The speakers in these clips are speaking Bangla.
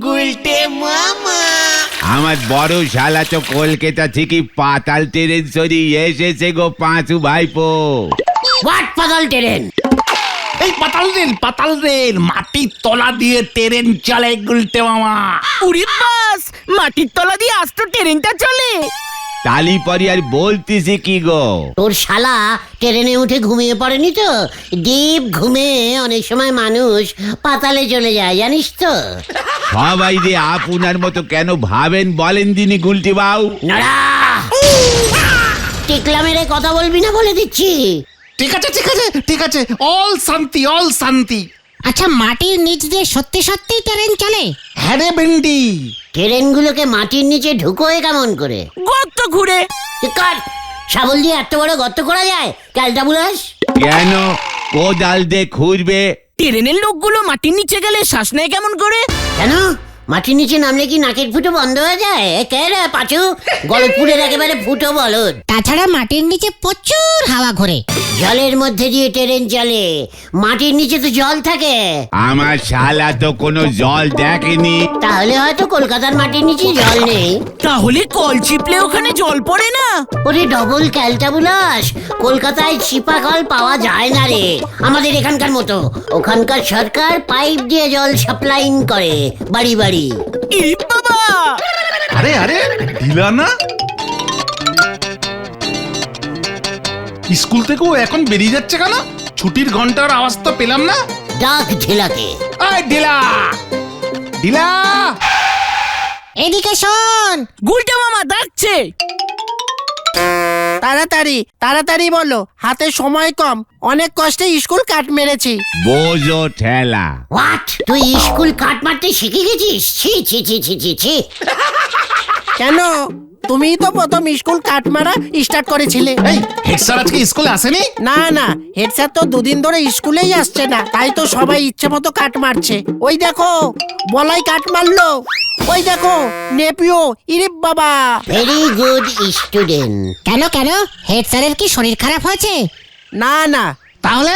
গুলটে মামা। আমার বড় শালা তো কলকাতা থেকে পাতাল ট্রেন সরিয়ে এসেছে গো পাঁচু ভাইপো। হোয়াট পাতাল ট্রেন? এই পাতাল রেল মাটির তলা দিয়ে ট্রেন চলে গুলটে মামা। উড়ি বাস, মাটির তলা দিয়ে আজ তো ট্রেনটা চলে। তালি পরি আর বলতেছি কি গো? তোর শালা ট্রেনে উঠে ঘুমিয়ে পড়েনি তো? ডিপ ঘুমে অনেক সময় মানুষ পাতালে চলে যায়, জানিস তো? সবাই যে আপনার মতো কেন ভাবেন বলেন দিনি গুলটি বাউ। নড়া, টিকলা মেরে কথা বলবি না বলে দিচ্ছি। ঠিক আছে, অল শান্তি। আচ্ছা, মাটির নিচ দিয়ে সত্যি সত্যি ট্রেন চলে? হ্যাঁ রে ভেন্ডি। ট্রেনগুলোকে মাটির নিচে ঢুকোয় কেমন করে? গর্ত ঘুরে। কাট, শাবল দিয়ে এত বড় গর্ত করা যায়? ক্যালটা বুলাস। কেন কোদাল দিয়ে খুঁড়বে? ট্রেনের লোকগুলো মাটির নিচে গেলে শ্বাস নেয় কেমন করে? কেন মাটির নিচে নামলে কি নাকের ফুটো বন্ধ হয়ে যায়? কে রে পাঁচু, গলতপুরের একেবারে ফুটো বলদ। তাছাড়া মাটির নিচে প্রচুর হাওয়া ঘোরে। জলের মধ্যে দিয়ে ট্রেন চলে, মাটির নিচে তো জল থাকে। আমার শালা তো কোনো জল দেখেনি। তাহলে হয়তো কলকাতার মাটির নিচে জল নেই। তাহলে কল চিপলে ওখানে জল পড়ে না? ওরে ডবল ক্যালটা বুলাস, কলকাতায় চিপা কল পাওয়া যায় না রে আমাদের এখানকার মতো। ওখানকার সরকার পাইপ দিয়ে জল সাপ্লাইং করে বাড়ি বাড়ি। ইরি বাবা! আরে দিলা না? স্কুল থেকেও এখন বেরিয়ে যাচ্ছে কেন? ছুটির ঘন্টার আওয়াজ তো পেলাম না। ডাক ঢিলাকে। এই ঢিলা। এদিকে শোন। গুলটে মামা ডাকছে। তাড়াতাড়ি বলো, হাতে সময় কম, অনেক কষ্টে স্কুল কাট মেরেছি। বোঝো ঠেলা। হোয়াট, তুই স্কুল কাট মারতে শিখে গেছিস? ছি ছি ছি ছি ছি ছি। কেন, তুমিই তো প্রথম স্কুল কাট মারা স্টার্ট করেছিলে। এই হেড স্যার আজকে স্কুলে আসেনি? না, হেড স্যার তো দুদিন ধরে স্কুলেই আসছে না, তাই তো সবাই ইচ্ছে মতো কাট মারছে। ওই দেখো, বলাই কাট মারলো। ওই দেখো নেপিও। ইরে বাবা! Very good student. কেন হেড স্যারের কি শরীর খারাপ হয়েছে? না। তাহলে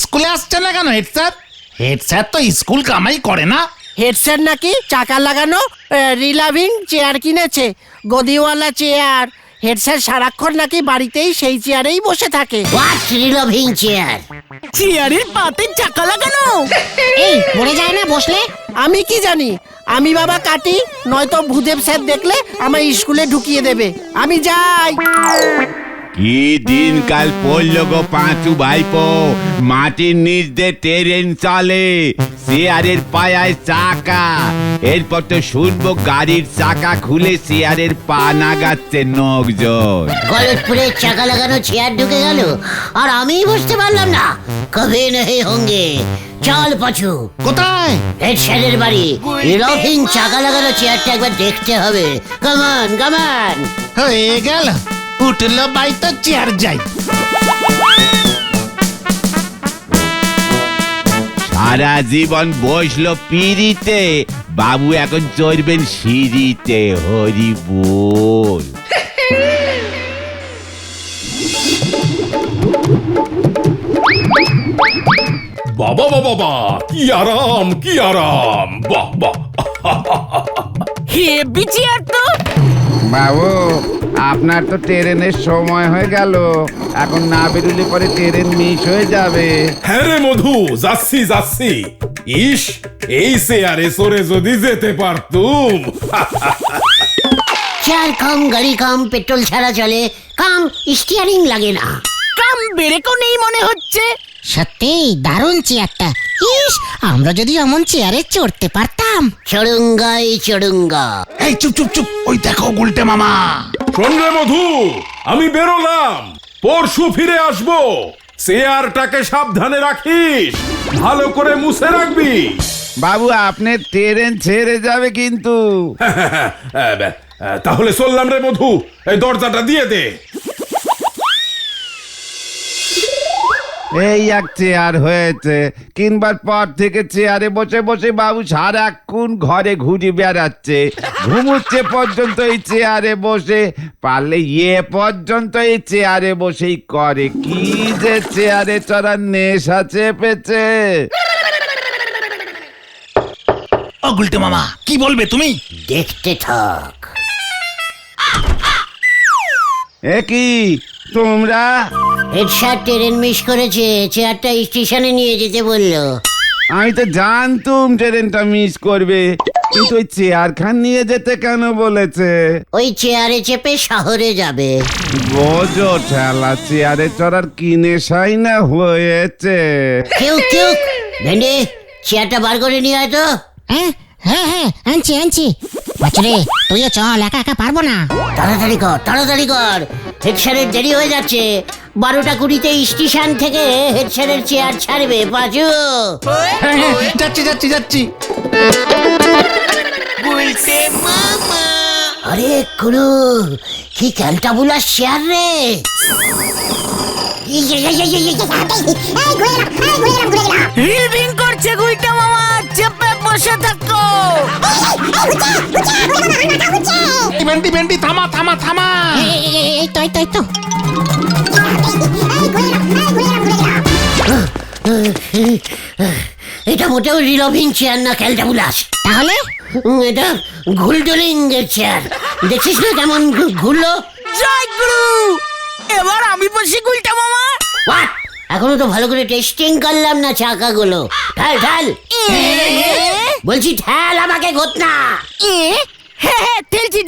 স্কুলে আসছে না কেন হেড স্যার? হেড স্যার তো স্কুল কামাই করে না। হেড স্যার নাকি চাকা লাগানো রিলাভিং চেয়ার কিনেছে, গদিওয়ালা চেয়ার। হেড স্যার সারাক্ষণ নাকি বাড়িতেই সেই চেয়ারেই বসে থাকে। What revolving chair? চেয়ারের পাতে চাকা লাগানো? এই পড়ে যায় না বসলে? আমি কি জানি, আমি বাবা কাটি, নয়তো ভূদেব স্যার দেখলে আমার স্কুলে ঢুকিয়ে দেবে। আমি যাই। কি দিনকাল পড়লো গো পাঁচু ভাইপো। মাটির নিচ দিয়ে ট্রেন চলে, চেয়ারের পায়ায় চাকা। এরপর তো শুনবো গাড়ির চাকা খুলে চেয়ারের পা নাগাচ্ছে নখজোর। গলতপুরে চাকা লাগানো চেয়ার ঢুকে গেল আর আমি বুঝতে পারলাম না। কবে নেই হোঙ্গে। চল পাছু। কোথায়? হেড স্যারের বাড়ি। রিলভিং চাকা লাগানো চেয়ারটা একবার দেখতে হবে। কামান কামান। হয়ে গেল, উঠলো বাই তো চেয়ার যাই। সারা জীবন বসলো পিড়িতে, বাবু এখন চড়বেন সিঁড়িতে। হরি বল। বাবা কি আরাম বাহ। হেভি চেয়ার তো। বাবু, আপনার তো ট্রেনের সময় হয়ে গেল, এখন না বেরোলে পরে ট্রেন মিস হয়ে যাবে। হ্যাঁ রে মধু, যাচ্ছি। ইস, এই চেয়ারে সরে যদি যেতে পারতুম। চেয়ার কম, গাড়ি কম, পেট্রোল ছাড়া চলে, কম স্টিয়ারিং লাগে না। কাম বেরেকও নেই মনে হচ্ছে। সত্যি দারুণ চেয়ারটা। ইস, আমরা যদি এমন চেয়ারে চড়তে পারতাম। চড়ুঙ্গা। এই চুপ, ওই দেখো গুলটে মামা। শোন রে মধু, আমি বেরোলাম, পরশু ফিরে আসবো। চেয়ারটাকে সাবধানে রাখিস, ভালো করে মুছে রাখবি। বাবু, আপনার ট্রেন ছেড়ে যাবে কিন্তু। তাহলে চললাম রে মধু, এই দরজাটা দিয়ে দে। এই এক চেয়ার হয়েছে, কিনবার পর থেকে চেয়ারে বসে বসে বাবু সারাক্ষণ ঘরে ঘুরে বেড়াচ্ছে, ঘুমুচ্ছে পর্যন্ত এই চেয়ারে বসে, পারলে পর্যন্ত এই চেয়ারে বসেই করে। কি যে চেয়ারে চড়ার নেশা চেপেছে। ও গুলটে মামা কি বলবে তুমি? দেখতে থাক। এ কি তোমরা? হেড স্যার ট্রেন মিস করেছে, চেয়ারটা স্টেশনে নিয়ে যেতে বললো। আমি তো জানতুম ট্রেনটা মিস করবে, কিন্তু ওই চেয়ার খান নিয়ে যেতে কেন বলেছে? ওই চেয়ারে চেপে শহরে যাবে। বোঝো ঠেলা, চেয়ারে চড়ার কি নেশাই না হয়েছে। কেউ ভেন্ডি, চেয়ারটা বার করে নিয়ে আয় তো। হ্যাঁ হ্যাঁ হ্যাঁ, আনছি বাচ্চারে, তুইও চল, একা একা পারবো না। তাড়াতাড়ি কর, হেড স্যারের দেরি হয়ে যাচ্ছে। 12:20 স্টেশন থেকে হেড স্যারের চেয়ার ছাড়বে। পাঁচু, হ্যাঁ, যাচ্ছি। আরে কুলু, কি ক্যালটা বুলাস চেয়ার রে। রিলবিং করছে গুলটা মামা, চেপে বসে থাকো। ভেন্ডি থামা। এই তো এটা মোটেও রিলভিং চেয়ার না ক্যালটা বুলাস। তাহলে এটা ঘুলডলিং এর চেয়ার। দেখছিস না কেমন ঘুরলো। জয় গুরু, এবার আমি বসি গুলটা মামা। What? এখনো তো ভালো করে টেস্টিং করলাম না চাকাগুলো। ঢাল বলছি, ঢাল আমাকে ঘটনা। হ্যাঁ, ঠেলছি।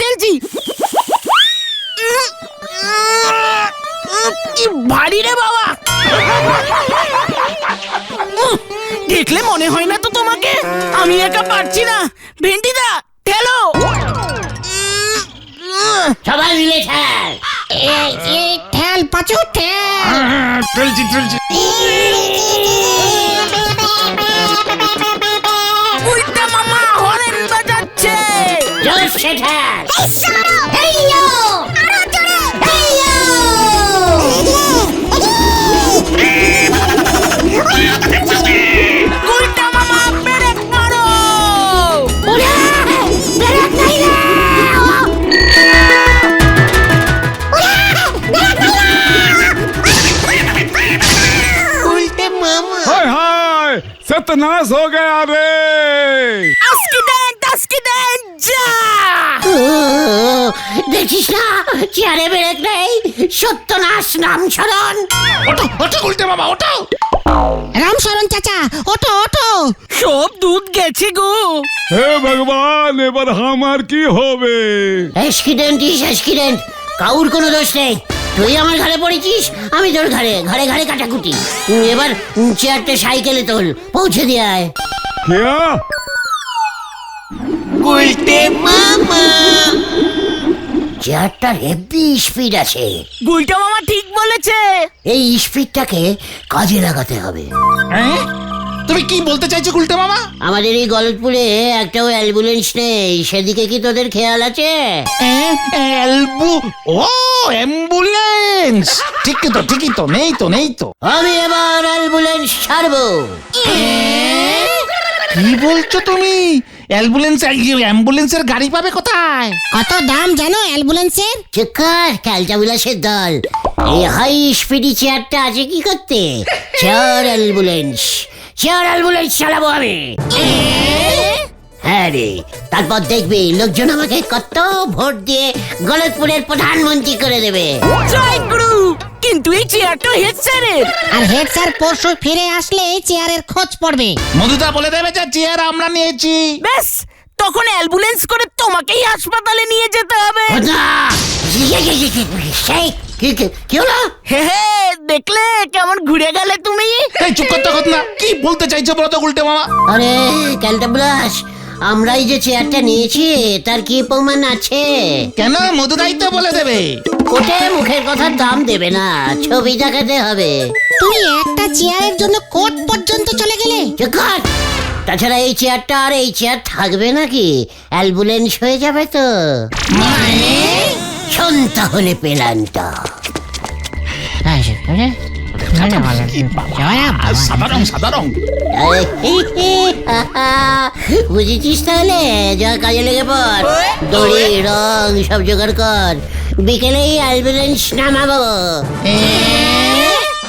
কি ভারী রে বাবা। দেখলে মনে হয় না তো তোমাকে আমি একা পারছি না। ভেন্ডিদা ঠেলো। সবাই মিলে ঠেল। এই ঠেল পাঁচু, ঠেল। চলছি উল্টা মামা হরেন বাজাচ্ছে। জোরসে ঠেল। উল্টা মামা ব্রেক মারো। हाय हाय सत्यानाश हो गया रे। আজকে দেন যা। দেখছিস না চেয়ারে বেরেক নেই। সত্যনাশ নাম স্মরণ। ওটো গুলটে মামা, ওটো। রামশরণ চাচা, ওঠো। সব দুধ গেছে গো। হে ভগবান, এবার আমার কি হবে? অ্যাক্সিডেন্ট, কাউর কোনো দোষ নেই। তুই আমার ঘরে পড়েছিস, আমি তোর ঘরে কাটাকুটি। এবার চেয়ারটা সাইকেলে তোল, পৌঁছে দিয়ে আয়। क्या? চেয়ারটার হেভি স্পিড আছে। গুলটা মামা ঠিক বলেছে। এই স্পিডটাকে কাজে লাগাতে হবে। হ্যাঁ, তুমি কি বলতে চাইছো গুলটে মামা? আমাদের এই গলতপুরে একটাও অ্যাম্বুলেন্স নেই, সেদিকে কি তোদের খেয়াল আছে? অ্যাম্বুলেন্স ঠিকই তো নেই তো। আমি এবার অ্যাম্বুলেন্স ছাড়বো। কি বলছো তুমি? অ্যাম্বুলেন্সের গাড়ি পাবে কোথায়? কত দাম জানো অ্যাম্বুলেন্সের? চক্কর ক্যালটা বিলাসের দল, এই হাই স্পিডি চেয়ারটা আছে কি করতে? চেয়ার অ্যাম্বুলেন্স চালাবো আমি। হ্যাঁ রে, তারপর দেখবি লোকজন আমাকে কত ভোট দিয়ে গলতপুরের প্রধানমন্ত্রী করে দেবে। জয় গুরু, কিন্তু এই চেয়ারটা হেড স্যারের। আর হেড স্যার পরশু ফিরে আসলে এই চেয়ারের খোঁজ পড়বে। মধুদা বলে দেবে যে চেয়ার আমরা নিয়েছি। ব্যাস, তখন অ্যাম্বুলেন্স করে তোমাকেই হাসপাতালে নিয়ে যেতে হবে। সেই কি হলো? হে, দেখলে কেমন ঘুরে গেলে তুমি। এই চুপ করতে কথা না, কি বলতে চাইছো বলো তো গুলটে মামা? আরে ক্যালটা বুলাস, আমরাই যে চেয়ারটা নিয়েছি তার কি প্রমাণ আছে? কেন? মধুদাই তো বলে দেবে। কোটে মুখের কথার দাম দেবে না, ছবি দেখাতে হবে। তুমি একটা চেয়ারের জন্য কোর্ট পর্যন্ত চলে গেলে। চুকার, তাছাড়া এই চেয়ারটা আর এই চেয়ার থাকবে নাকি? অ্যাম্বুলেন্স হয়ে যাবে তো। শোন তাহলে পেলানটা। সাদা রং। বুঝেছিস তাহলে? যা কাজে লেগে পড়, দড়ি রং সব জোগাড় কর, বিকেলেই অ্যাম্বুলেন্স নামাবো।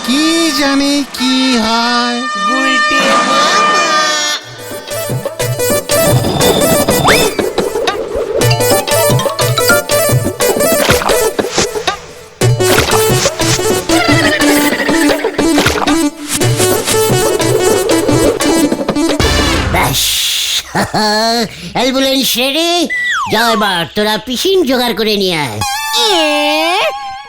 কি জানি কি হয়। Ambulance ready. যা এবার তোরা পিসিন জোগাড় করে নিয়ে আয়।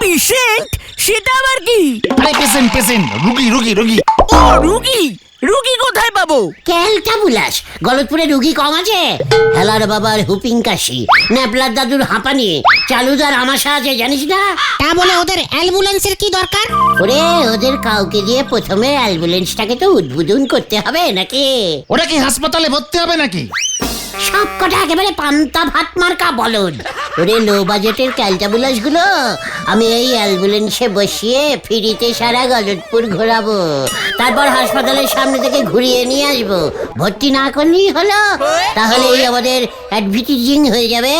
পেশেন্ট সেটা আবার কি? আরে পেশেন্ট পেশেন্ট, রুগী রুগী রুগী। ও রুগী, রুগী কোথায় পাবো? ক্যালটা বুলাস, গলতপুরে রুগী কম আছে? হেলার বাবার হুপিং কাশি, ন্যাপলার দাদুর হাঁপানি, চালুদার আমাশা আছে জানিস না? তা বলে ওদের অ্যাম্বুলেন্সের কি দরকার? ওরে ওদের কাউকে দিয়ে প্রথমে অ্যাম্বুলেন্সটাকে তো উদ্বোধন করতে হবে নাকি? ওরা কি হাসপাতালে ভর্তি হবে নাকি? সব কটা একেবারে পান্তা ভাত মার্কা বলদ। ওরে লো বাজেটের ক্যালটাবুলাস গুলো আমি এই অ্যাম্বুলেন্সে বসিয়ে ফ্রিতে সারা গলতপুর ঘোরাবো, তারপর হাসপাতালের সামনে থেকে ঘুরিয়ে নিয়ে আসবো। ভর্তি না করলেই হলো, তাহলেই আমাদের অ্যাডভার্টাইজিং হয়ে যাবে।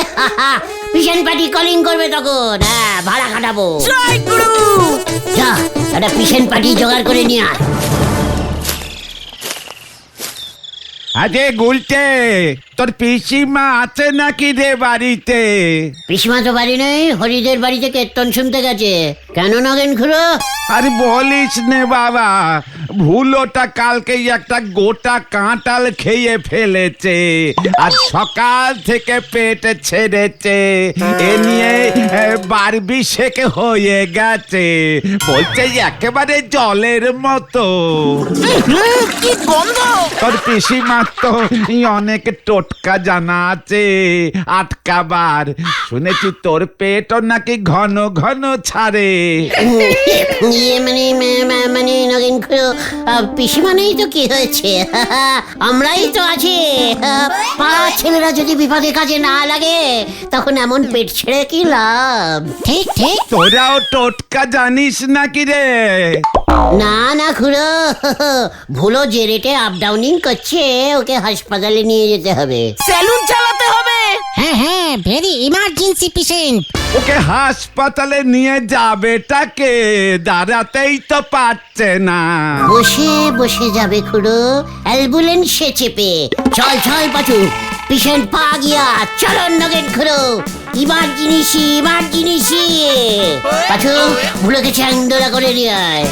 পিছন পার্টি কলিং করবে তখন, হ্যাঁ ভাড়া খাটাবো। জয় গুরু। যা একটা পিছন পার্টি জোগাড় করে নিয়ে আয়। আরে গুলটে, তোর পিসিমা আছে নাকি রে বাড়িতে? পিসমা তো বাড়ি নেই, হরিদের বাড়িতে কীর্তন শুনতে গেছে। কেন নগেন খুড়ো? আরে বলিস নে বাবা, ভুলোটা কালকেই একটা গোটা কাঁঠাল খেয়ে ফেলেছে, আর সকাল থেকে পেট ছেড়েছে। এ নিয়ে বারবি শেখ হয়ে গেছে, বলছে একেবারে জলের মতো। কি গন্ধ! তোর পিসিমার তো অনেক টোটকা জানা আছে আটকাবার। শুনেছি তোর পেটও নাকি ঘন ঘন ছাড়ে। ইয়ে মানে নগেন খুড়ো, পিসিমা নেই তো কি হয়েছে? আমরাই তো আছি। পাড়ার ছেলেরা যদি বিপদে কাজে না লাগে তখন এমন পেট ছেড়ে কি লাভ? ঠিক ঠিক। তোরাও টোটকা জানিস নাকি রে? না না খুড়ো, ভুলো যে রেটে আপ ডাউনিং করছে ওকে হাসপাতালে নিয়ে যেতে হবে। সেলুন চালাতে হবে। হ্যাঁ হ্যাঁ, ভেরি ইমার্জেন্সি পেশেন্ট। ওকে হাসপাতালে নিয়ে যাবেটাকে দাঁড়াতেই তো পারছে না। বসে বসে যাবে খুড়ো, অ্যাম্বুলেন্সে চেপে। চল চল পাচু, পেশেন্ট পা গিয়া। চলো নগেন খুড়ো, ইমার্জেন্সি। পাচু ভুলোকে চ্যাংদোলা করে নিয়ে আয়।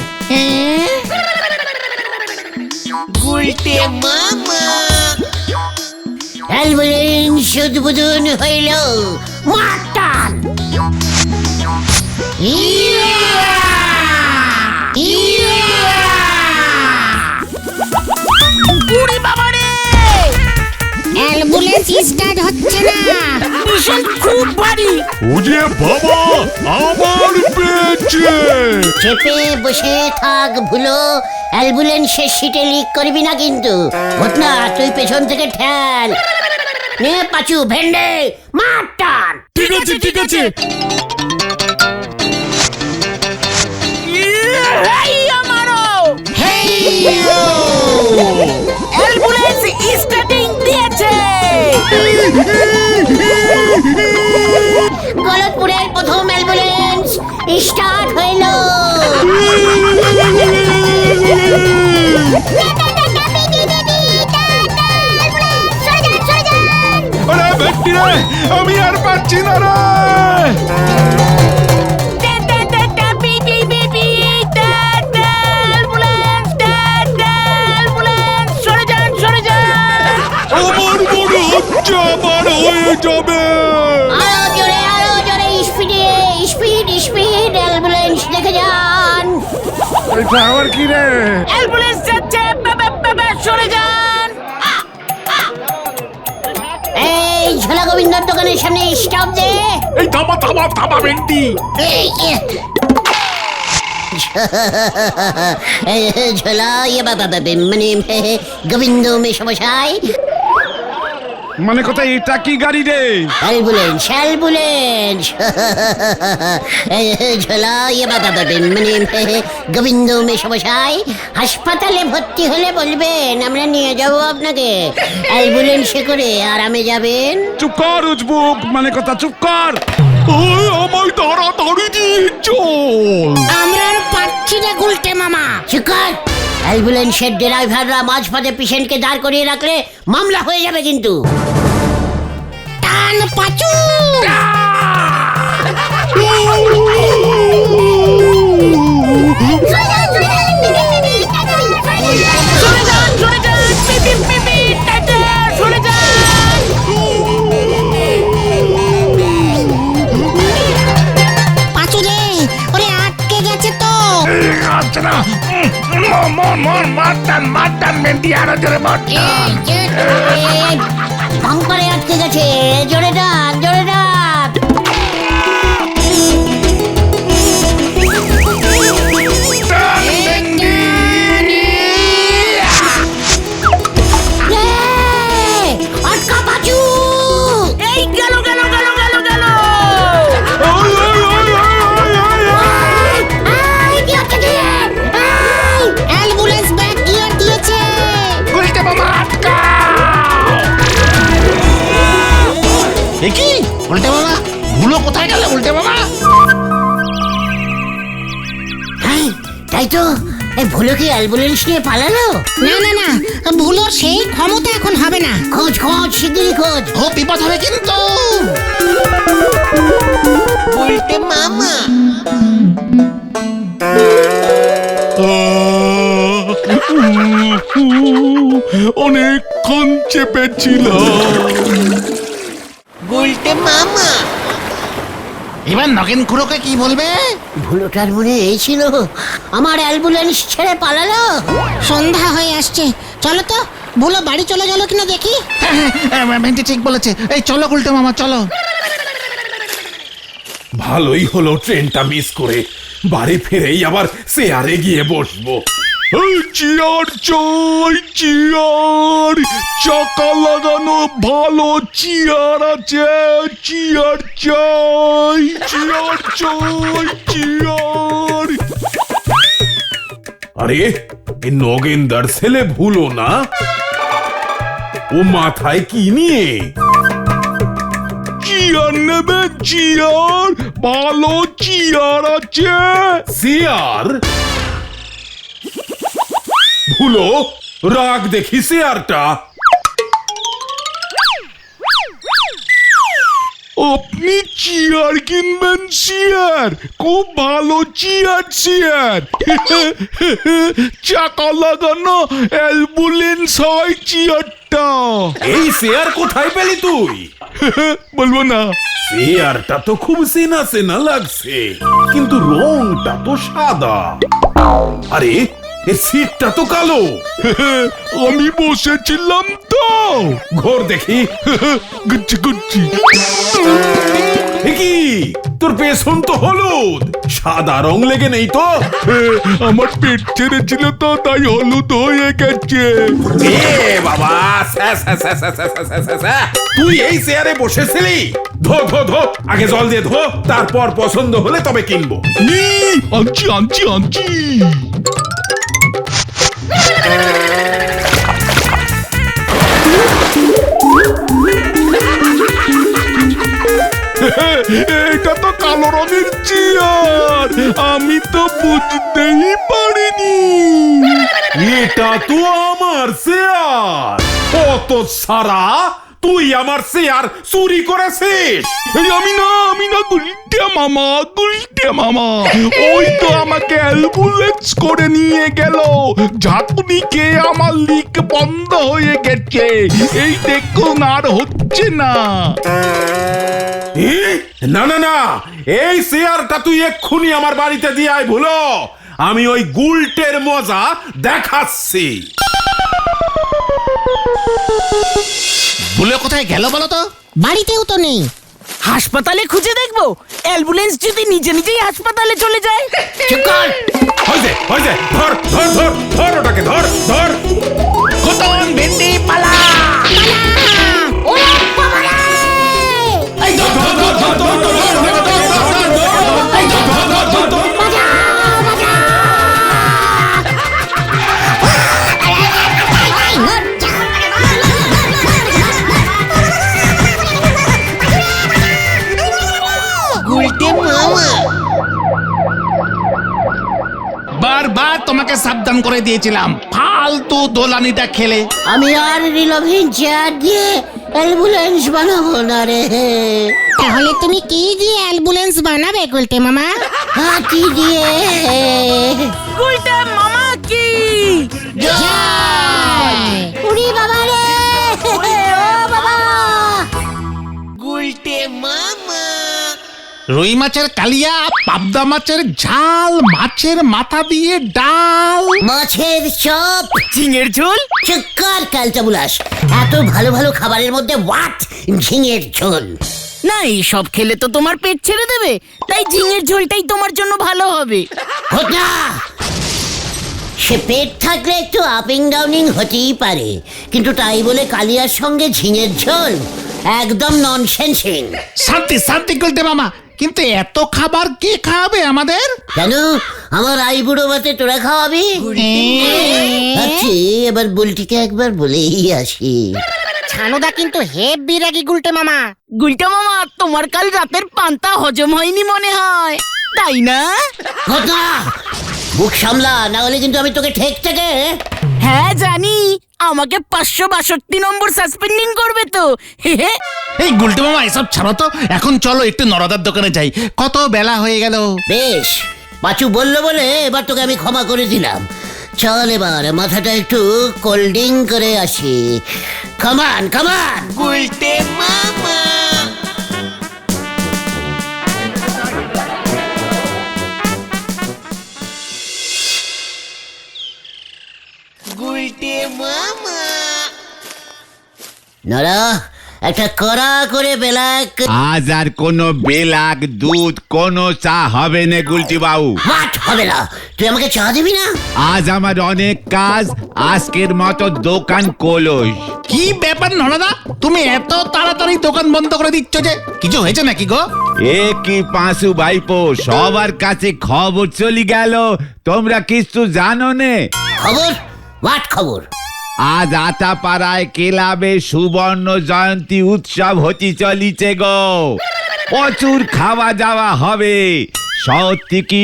গুলটে মামা। অ্যাম্বুলেন্স উদ্বোধন হইল। মাটান উড়ি বাবা রে! অ্যাম্বুলেন্স স্টার্ট হচ্ছে না। পেশেন্ট খুব ভারী। ওরে বাবা, আমার পেয়েছে। চেপে বসে থাক ভুলো, অ্যাম্বুলেন্সের সিটে লিক করবি না কিন্তু। ঘটনা তুই পেছন থেকে ঠেল। নে পাচু ভেন্ডে মাটান। ঠিক আছে ঠিক আছে। এই আমারও। অ্যাম্বুলেন্স স্টার্টিং দিয়েছে। গলতপুরের প্রথম অ্যাম্বুলেন্স স্টার্ট হইল। আরে বেটি রে, আমি আর পারছি না রে। আমার মনে হচ্ছে আমার হয়ে যাবে। আরো জোরে স্পিড অ্যাম্বুলেন্স দেখে যান। এটা আবার কি রে? অ্যাম্বুলেন্স যাচ্ছে, সরে যান। এই ঝোলা গোবিন্দর দোকানের সামনে স্টপ দে। এই থামা থামা থামা বেন্টি। ঝোলা মানে গোবিন্দ মেশমশাই। মানে কোথায় এটা কি গাড়ি রে? অ্যাম্বুলেন্স ঝোলা মানে গোবিন্দ মেশমশাই, হাসপাতালে ভর্তি হলে বলবেন, আমরা নিয়ে যাবো আপনাকে। অ্যাম্বুলেন্সে করে আরামে যাবেন। চুপ কর উজবুক, মানে কথা চুপ কর। ওই আমায় তাড়াতাড়ি দিয়ে চল। আমরা আর পারছি না গুলটে মামা। চিকার, অ্যাম্বুলেন্সের ড্রাইভাররা মাঝপথে পেশেন্টকে দাঁড় করিয়ে রাখলে মামলা হয়ে যাবে কিন্তু। টান পাচু। সরে যান, সরে যান। পিপি, পিপি, টাটা, সরে যান। মারটান ভেন্ডি আরো জোরে মারটান। বাম্পারে আটকে গেছে, জোরে ডাক, জোরে ডাক। টান ভেন্ডি। আটকা পাচু। এই গেল গেল গেল গেল গেল। অ্যাম্বুলেন্স ব্যাক গিয়ার দিয়েছে। গুলটে মামা আটকাও। এ কি উল্টে মামা, ভুলো কোথায় গেল উল্টে মামা? হ্যাঁ, তাই তো। এই ভুলো কি অ্যাম্বুলেন্স নিয়ে পালালো? না না না, ভুলোর সেই ক্ষমতা এখন হবে না। খোঁজ খোঁজ, শিগগিরই খোঁজ। ও বিপদ হবে কিন্তু। উল্টে মামা অনেকক্ষণ চেপেছিলাম। উল্টে মামা এবার নগেন খুড়োকে কি বলবে? ভুলোটার মনে এই ছিল, আমার অ্যাম্বুলেন্স ছেড়ে পালালো। সন্ধ্যা হয়ে আসছে, চলো তো ভুলো বাড়ি চলে গেল কিনা দেখি। ভেন্ডি ঠিক বলেছে, এই চলো গুলটে মামা চলো। ভালোই হলো ট্রেনটা মিস করে বাড়ি ফিরেই আবার চেয়ারে গিয়ে বসবো। চেয়ার চাই, চেয়ার, চাকা লাগানো ভালো চেয়ার আছে, চেয়ার চাই, চেয়ার চাই, চেয়ার। আরে এই নগেন্দার ছেলে ভুলো না, ও মাথায় কি নিয়ে? চেয়ার নেবে, চেয়ার, ভালো চেয়ার আছে। চেয়ার? ভুলো, রাগ দেখি চেয়ারটা। আপনি চেয়ার কিনবেন? চেয়ার, খুব ভালো চেয়ার, চেয়ার। চাকা লাগানো অ্যাম্বুলেন্স হয় চেয়ারটা। এই চেয়ার কোথায় পেলি তুই? বলবো না। চেয়ারটা তো খুব চেনা চেনা লাগছে, কিন্তু রংটা তো সাদা। আরে এর সিটটা তো কালো। আমি বসেছিলাম তো। ঘোর দেখি। গুচ্ছি গুচ্ছি। কি তোর পেছন তো হলুদ, সাদা রং লেগে নেই তো? আমার পেট ছেড়েছিল তো, তাই হলুদ হয়ে গেছে। এ বাবা, তুই এই চেয়ারে বসেছিলি? ধো ধো ধো, আগে জল দিয়ে ধো, তারপর পছন্দ হলে তবে কিনবো। আনছি আনছি আনছি। এটা তো কালো রঙের চেয়ার, আমি তো বুঝতেই পারিনি। এটা তো আমার চেয়ার। কত সারা, তুই আমার চেয়ার চুরি করেছিস? আমি না গুলটে মামা, গুলটে মামা। ওই তো আমাকে অ্যাম্বুলেন্স করে নিয়ে গেল। ঝাঁকুনিকে আমার লিক বন্ধ হয়ে গেছে, এই দেখুন আর হচ্ছে না। না না না, এই চেয়ারটা তুই এক্ষুনি আমার বাড়িতে দিয়ে আয় ভুলো। আমি ওই গুলটের মজা দেখাচ্ছি। ভুলে কোথায় গেল বলো তো? বাড়িতেও তো নেই। হাসপাতালে খুঁজে দেখবো, অ্যাম্বুলেন্স যদি নিজে নিজেই হাসপাতালে চলে যায়। চুপ কর। হয়েছে, ধর ধর ধর ধর, ওটাকে ধর ধর। খতম ভেন্ডি পালা। ওরে বাবা রে! এই ধর ধর ধর ধর ধর ধর ধর ধর ধর ধর, এই ধর ধর ধর ধর ধর। বাঁচাও, বাঁচাও! উল্টে মামা বারবার তোমাকে সাবধান করে দিয়েছিলাম, ফালতু দোলানিটা খেলে। আমি আর রিলভিন চেয়ার দিয়ে অ্যাম্বুলেন্স বানাবো না রে। তাহলে তুমি কি দিয়ে অ্যাম্বুলেন্স বানাবে গুলটে মামা? হাতি দিয়ে। গুলটে মামা কি জয়! উড়ি বাবা রে! ও বাবা! উল্টে মামা রুই মাছের কালিয়া, পাবদা মাছের ঝাল, মাছের মাথা দিয়ে ডাল। মাছের চপ, ঝিঙের ঝোল। চুক্কার ক্যালটা বুলাস, এত ভালো ভালো খাবারের মধ্যে হোয়াট ঝিঙের ঝোল। না সব খেলে তো তোমার পেট ছেড়ে দেবে, তাই ঝিঙের ঝোলটাই তোমার জন্য ভালো হবে। ঘটনা, সে পেট থাকলে একটু আপিং ডাউনিং হতেই পারে, কিন্তু তাই বলে কালিয়ার সঙ্গে ঝিঙের ঝোল একদম ননসেন্সিং। শান্তি শান্তি গুলটে মামা, কিন্তু এত খাবার কে খাওয়াবে আমাদের? কেন আমার আইবুড়ো ভাতে তোরা খাওয়াবি? আচ্ছা এবার বুলটিকে একবার বলেই আসি। ছানুদা কিন্তু হেব্বি রাগি গুলটে মামা। গুলটা মামা, তোমার কাল রাতের পান্তা হজম হয়নি মনে হয়, তাই না? ঘটনা, মুখ সামলা, না হলে কিন্তু আমি তোকে ঠেক থেকে। হ্যাঁ জানি, আমাকে 562 নম্বর সাসপেন্ডিং করবে তো। এই গুলটে মামা এসব ছাড়ো তো, এখন চলো একটু নরদার দোকানে যাই, কত বেলা হয়ে গেল। বেশ, পাঁচু বললো বলে এবার তোকে আমি ক্ষমা করে দিলাম। চল এবার মাথাটা একটু কোল্ড ড্রিঙ্ক করে আসি। কামান কামান। নরা, একটা কড়া করে বেলাক। আজ আর কোনো বেলাক দুধ কোনো চা হবে না গুলটি বাবু। হাট হবে না, তুই আমাকে চা দিবি না? আজ আমার অনেক কাজ, আজকের মতো দোকান ক্লোজ। কি ব্যাপার নরদা, তুমি এত তাড়াতাড়ি দোকান বন্ধ করে দিচ্ছ যে? কিছু হয়েছে নাকি গো? এ কি পাঁচু ভাইপো, সবার কাছে খবর চলে গেল, তোমরা কিছু জানো নে? খবর? হোয়াট খবর? আজ আতাপাড়ায় ক্লাবে সুবর্ণ জয়ন্তী উৎসব হতে চলিছে গো। প্রচুর খাওয়া দাওয়া হবে। শহর থেকে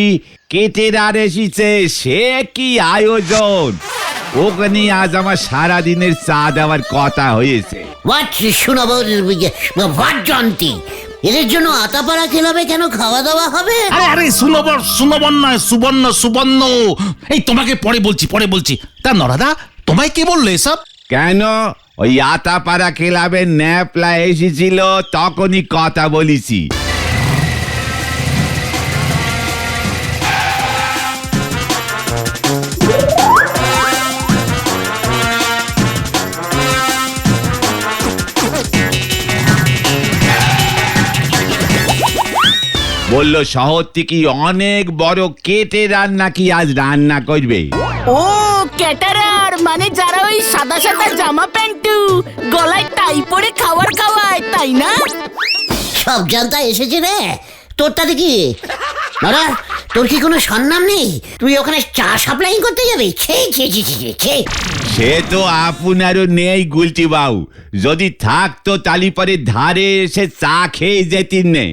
কেটেরার এসেছে, সে কি আয়োজন! ওখানে আজ আমার সারাদিনের চা দেওয়ার কথা হয়েছে। হোয়াট শোনাবো? হোয়াট জয়ন্তী? এদের জন্য আতাপাড়া খেলাবে কেন খাওয়া দাওয়া হবে? আরে আরে সুনবর সুনবর নয়, সুবর্ণ সুবর্ণ। এই তোমাকে পরে বলছি। তা নরদা, তোমায় কে বললো এসব? কেন, ওই আতাপাড়া ক্লাবের ন্যাপলা এসেছিল, তখনই কথা বলেছি। বলল শহর থেকে অনেক বড় কেটে রান্না কি আজ রান্না করবে। ও ক্যাটারার, মানে যারা ওই সাদা সাদা জামা প্যান্টু গলায় টাই পরে খাবার খাওয়ায়, তাই না? সব জানতা এসেছে রে, তোরটা দেখি। নরা, তোর কি কোনো সন্ধান নেই? তুই ওখানে চা সাপ্লাই করতে যাবি? সে তো আপনারও নেই গুলটি বাবু, যদি থাকতো তালি পরে ধারে এসে চা খেয়ে যেতেন নে।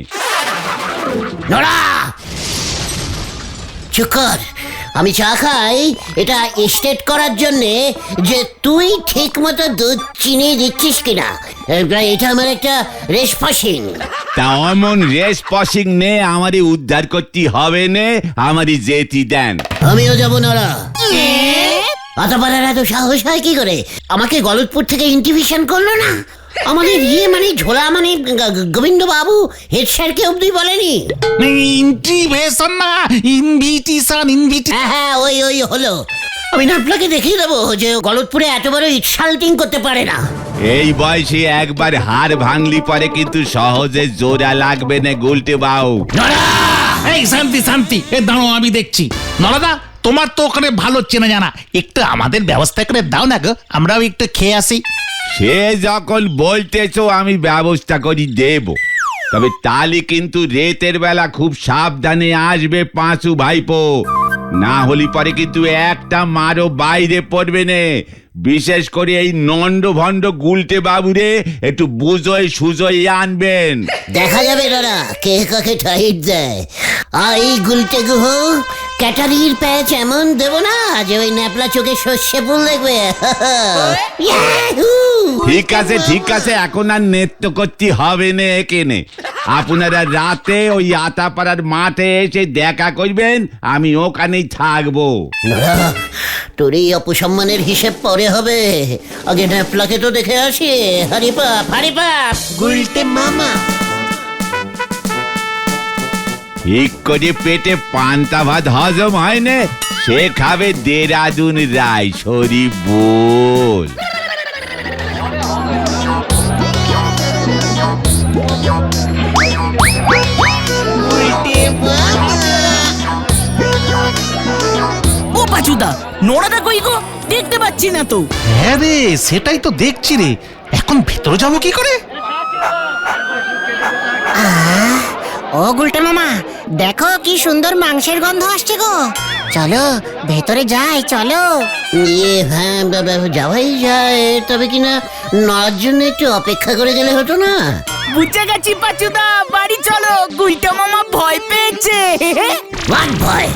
নরা, চুপ কর। আমি চা খাই এটা স্টেট করার জন্যে যে তুই ঠিক মতো দুধ চিনি দিচ্ছিস কিনা, এটা আমার একটা রেস পাসিং। তা অমন রেস পসিং নে, আমারই উদ্ধার করতে হবে নে, আমারই যেতি দেন। আমিও যাবো নরা। আতাপাড়ার এত সাহস হয় কি করে? আমাকে গলতপুর থেকে ইনভিটেশন করলো না? আমাদের মানে ঝোলা মানে গোবিন্দ বাবু হেড স্যারকে অব্দি বলেনি? ইনভিটেশন না, ইনভিটেশন। হ্যাঁ ওই হলো। আমি না আপনাকে দেখিয়ে দেবো যে গলতপুরে এত বড় ইনসাল্টিং করতে পারে না। এই বয়সে একবার হাড় ভাঙলি পরে কিন্তু সহজে জোড়া লাগবে না গুলটে বাবু। এই শান্তি, এ দাঁড়ো আমি দেখছি। নরদা, তোমার তো ওখানে ভালো চেনা জানা, একটু আমাদের ব্যবস্থা করে দাও না গো, আমরাও একটু খেয়ে আসি। সে যখন বলতেছো আমি ব্যবস্থা করি দেব, তবে তালি কিন্তু রেতের বেলা খুব সাবধানে আসবে পাঁচু ভাইপো, না হলে পরে কিন্তু একটা মারও বাইরে পড়বে নে। বিশেষ করে এই নন্ড ভণ্ড গুলটে বাবুরে একটু বুঝোয় সুজোয় আনবেন। দেখা যাবে দাদা কে কাকে টাইট দেয়। এই গুলটে গুহ ক্যাটারির প্যাচ এমন দেব না যে ওই ন্যাপলা চোখে সর্ষে ফুল দেখবে। ঠিক আছে, এখন আর নৃত্য করতে হবে না এখানে। আপনারা রাতে ওই আতাপাড়ার মাঠে এসে দেখা করবেন, আমি ওখানেই থাকবো। তোর এই অপসম্মানের হিসেব পরে হবে, আগে ন্যাপলাকে তো দেখে আসি। হারিপাপ গুলটে মামা। ঠিক করে পেটে পান্তা ভাত হজম হয় না, সে খাবে দেরাদুন রাই সরি বল। ও পাচুদা, নোড়াটা কই গো? দেখতে পাচ্ছি না তো। হ্যাঁ রে, সেটাই তো দেখছি রে। এখন ভেতরে যাবো কি করে? ও গুলটে মামা, দেখো কি সুন্দর মাংসের গন্ধ আসছে গো। চলো ভেতরে যাই, চলো। হ্যাঁ যাওয়াই যায়, তবে কিনা নড়ার জন্য একটু অপেক্ষা করে গেলে হতো না? বুঝে গেছি পাচুদা, বাড়ি চলো, গুলটা মামা ভয় পেয়েছে। হোয়াট ভয়?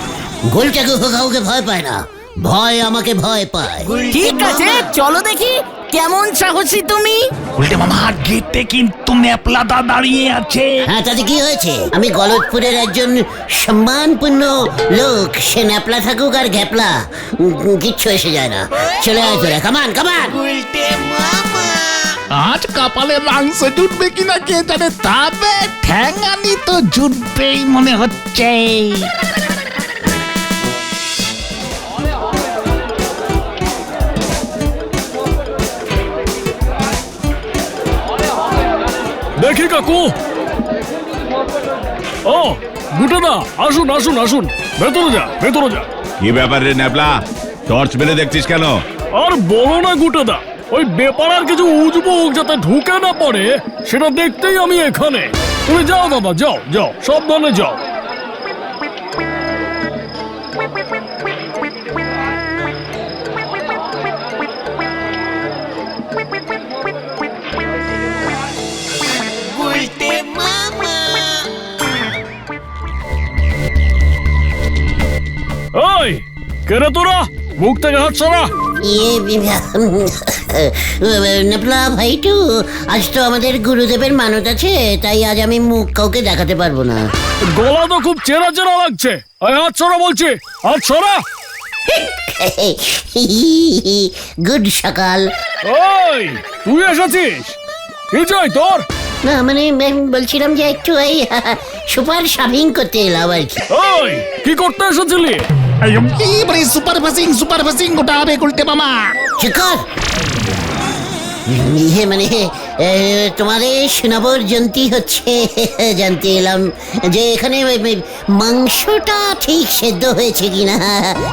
গোলটা কাউকে ভয় পায় না, ভয় আমাকে ভয় পায়। ঠিক আছে, চলো দেখি কেমন সাহসী তুমি। উল্টে মামা, গেটে কিন্তু নেপলাদা দাঁড়িয়ে আছে। হ্যাঁ, তাতে কি হয়েছে? আমি গলতপুরের একজন সম্মানপূর্ণ লোক, সে ন্যাপলা থাকুক আর ঘ্যাপলা, কিচ্ছু এসে যায় না। চলে আয় তোরা, কামান কামান। আজ কপালে মাংস জুটবে কিনা কে জানে, তবে ঠ্যাঙানি তো জুটবেই মনে হচ্ছে। দেখি কাকু। ও গুটেদা, আসুন আসুন আসুন, ভেতরে যা ভেতরে যা। কি ব্যাপার রে ন্যাপলা, টর্চ মেরে দেখছিস কেন? আর বলো না গুটেদা, ওই বেপারার কিছু উজবুক যাতে ঢুকে না পড়ে সেটা দেখতেই আমি এখানে। তুমি যাও দাদা, যাও যাও, সাবধানে যাও। ওই কেরে তোরা, মুখ থেকে হাত সরা। নেপলা ভাইটু, আজ তো আমাদের গুরুদেবের মানত আছে, তাই আজ আমি মুখ কাউকে দেখাতে পারবো না। গলা তো খুব চেনা চেনা লাগছে। ওই হাত সরা বলছি, হাত সরা। গুড সকাল। ওই তুই এসেছিস, কি চাই তোর? না মানে বলছিলাম যে একটু এই সুপার শাপিং করতে এলাম আর কি। ওই কি করতে এসেছিলি? সুপার ফাসিং গোটা হবে উল্টে মামা। চিকর মানে তোমাদের শোনাবর জন্তি হচ্ছে, জানতে এলাম যে এখানে মাংসটা ঠিক সেদ্ধ হয়েছে কিনা,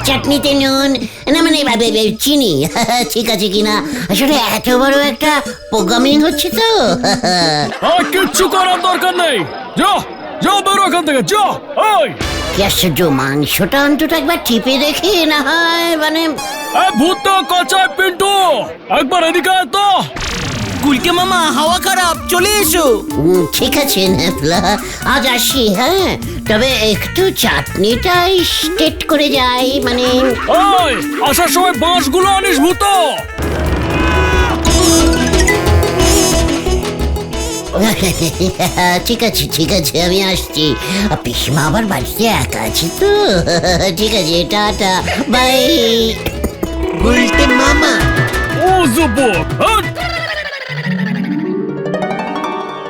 চাটনিতে নুন না মানে চিনি ঠিক আছে কিনা। আসলে এত বড় একটা প্রোগ্রামিং হচ্ছে তো। আর কিচ্ছু করার দরকার নেই, যাও যাও, বেরো এখান থেকে, যাও। ওই কি আশ্চর্য, মাংসটা অন্তত একবার টিপে দেখি না হয়, মানে ভূত কচায় পিন্টু, একবার এদিকে আয় তো। গুলকে মামা, হাওয়া খারাপ, চলে এসো। ঠিক আছে নেপলা, আজ আসি। হ্যাঁ, তবে একটু চাটনিটা স্টেট করে যাই, মানে ওই আসার সময় বাঁশগুলো আনিস ভূত। ঠিক আছে আমি আসছি। পিসমা আবার বাড়িতে একা আছে তো। ঠিক আছে, টাটা বাই। গুলটে মামা। ও জুবো,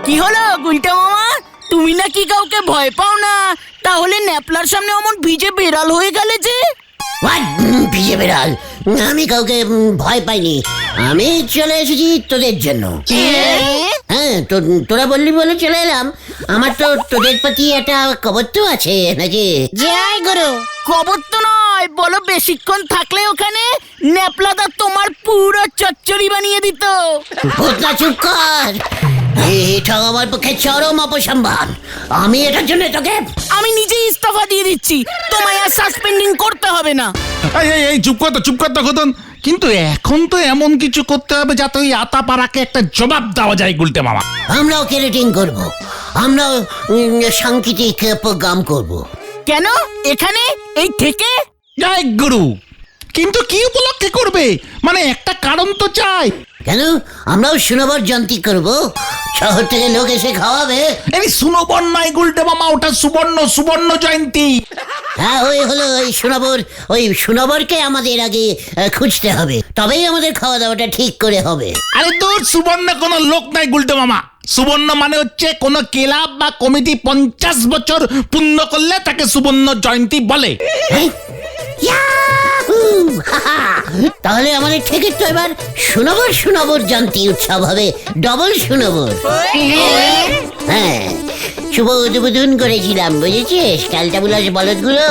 কি হলো গুলটা মামা, তুমি নাকি কাউকে ভয় পাও না? তাহলে ন্যাপলার সামনে অমন ভিজে বেড়াল হয়ে গেলে যে? ভিজে বেড়াল? আমি কাউকে ভয় পাইনি, আমি চলে এসেছি তোদের জন্য। হ্যাঁ, তোরা বললি বলে চলে এলাম। আমার তো তোদের প্রতি একটা খবর তো আছে নাকি? জয় গুরু। খবর তো নয়, বলো বেশিক্ষণ থাকলে ওখানে ন্যাপলাদা তোমার পুরো চচ্চড়ি বানিয়ে দিত। ভূতনা চুপ কর, এটা আমার পক্ষে চরম অপসম্মান। আমি এটার জন্য তোকে আমি নিজেই ইস্তফা দিয়ে দিচ্ছি, তোমায় আর সাসপেন্ডিং করতে হবে না। এই চুপ কর তো খোদন। কিন্তু এখন তো এমন কিছু করতে হবে যাতে ওই আতাপাড়াকে একটা জবাব দেওয়া যায় গুলটে মামা। আমরাও ক্যারেটিং করব, আমরাও সাংকেতিক প্রোগ্রাম করব। কেন এখানে এই থেকে? জয় গুরু, কিন্তু কি উপলক্ষে করবে? মানে একটা কারণ তো চাই। কেন, আমরাও সুনবর জয়ন্তী করব, শহর থেকে লোক এসে খাওয়াবে। এই সুনবর নয় গুলটে মামা, ওটা সুবর্ণ জয়ন্তী। হ্যাঁ, ওই হলো ওই সুনবরকে আমাদের আগে খুঁজতে হবে, তবেই আমাদের খাওয়া দাওয়াটা ঠিক করে হবে। আরে তোর সুবর্ণ কোনো লোক নাই গুলটে মামা, সুবর্ণ মানে হচ্ছে কোন ক্লাব বা কমিটি 50 বছর পূর্ণ করলে তাকে সুবর্ণ জয়ন্তী বলে। ইয়াহু! হাহা! তাহলে আমাদের ঠিকই তো এবার সুনবর জয়ন্তী উৎসব হবে, ডবল সুনবর। হ্যাঁ, শুভ উদ্বোধন করেছিলাম, বুঝেছিস ক্যালটাবুলাস বলদগুলো।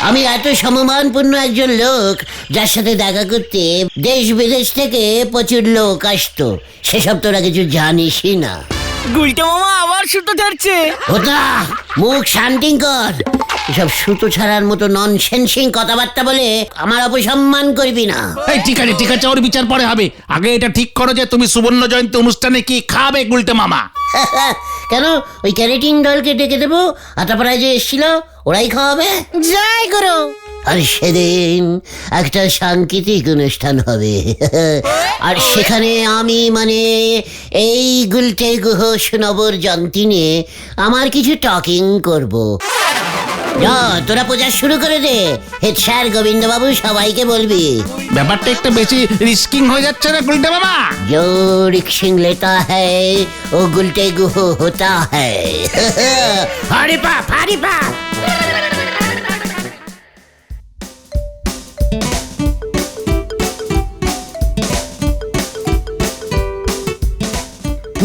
আমি এত সম্মানপূর্ণ একজন লোক, যার সাথে দেখা করতে দেশ বিদেশ থেকে প্রচুর লোক আসতো, সেসব তোরা কিছু জানিসই না। গুলটে মামা আবার সুতো ছাড়ছে। ওটা মুখ শান্তিং কর, এসব সুতো ছাড়ার মতো ননসেন্সিং কথাবার্তা বলে আমার অপসম্মান করবি না। এই ঠিক আছে, ওর বিচার পরে হবে। আগে এটা ঠিক করো যে তুমি সুবর্ণ জয়ন্তী অনুষ্ঠানে কি খাবে গুলটে মামা। কেন, ওই ক্যারেটিন দলকে ডেকে দেবো, আটাপাড়ায় যে এসেছিল ওরাই খাওয়াবে। জয় গুরু। আর সেদিন একটা সাংকেতিক অনুষ্ঠান হবে, আর সেখানে আমি মানে এই গুলটে গুহ সুনবর জয়ন্তী নিয়ে আমার কিছু টকিং করব। যা, তোরা পূজা শুরু করে দে, হেড স্যার গোবিন্দবাবু সবাইকে বলবি। ব্যাপারটা একটু বেশি রিস্কিং হয়ে যাচ্ছে না গুলটে মামা? जो रिक्शिंग लेता है वो गुलटे गुह होता है। हरी पाप, हरी पाप।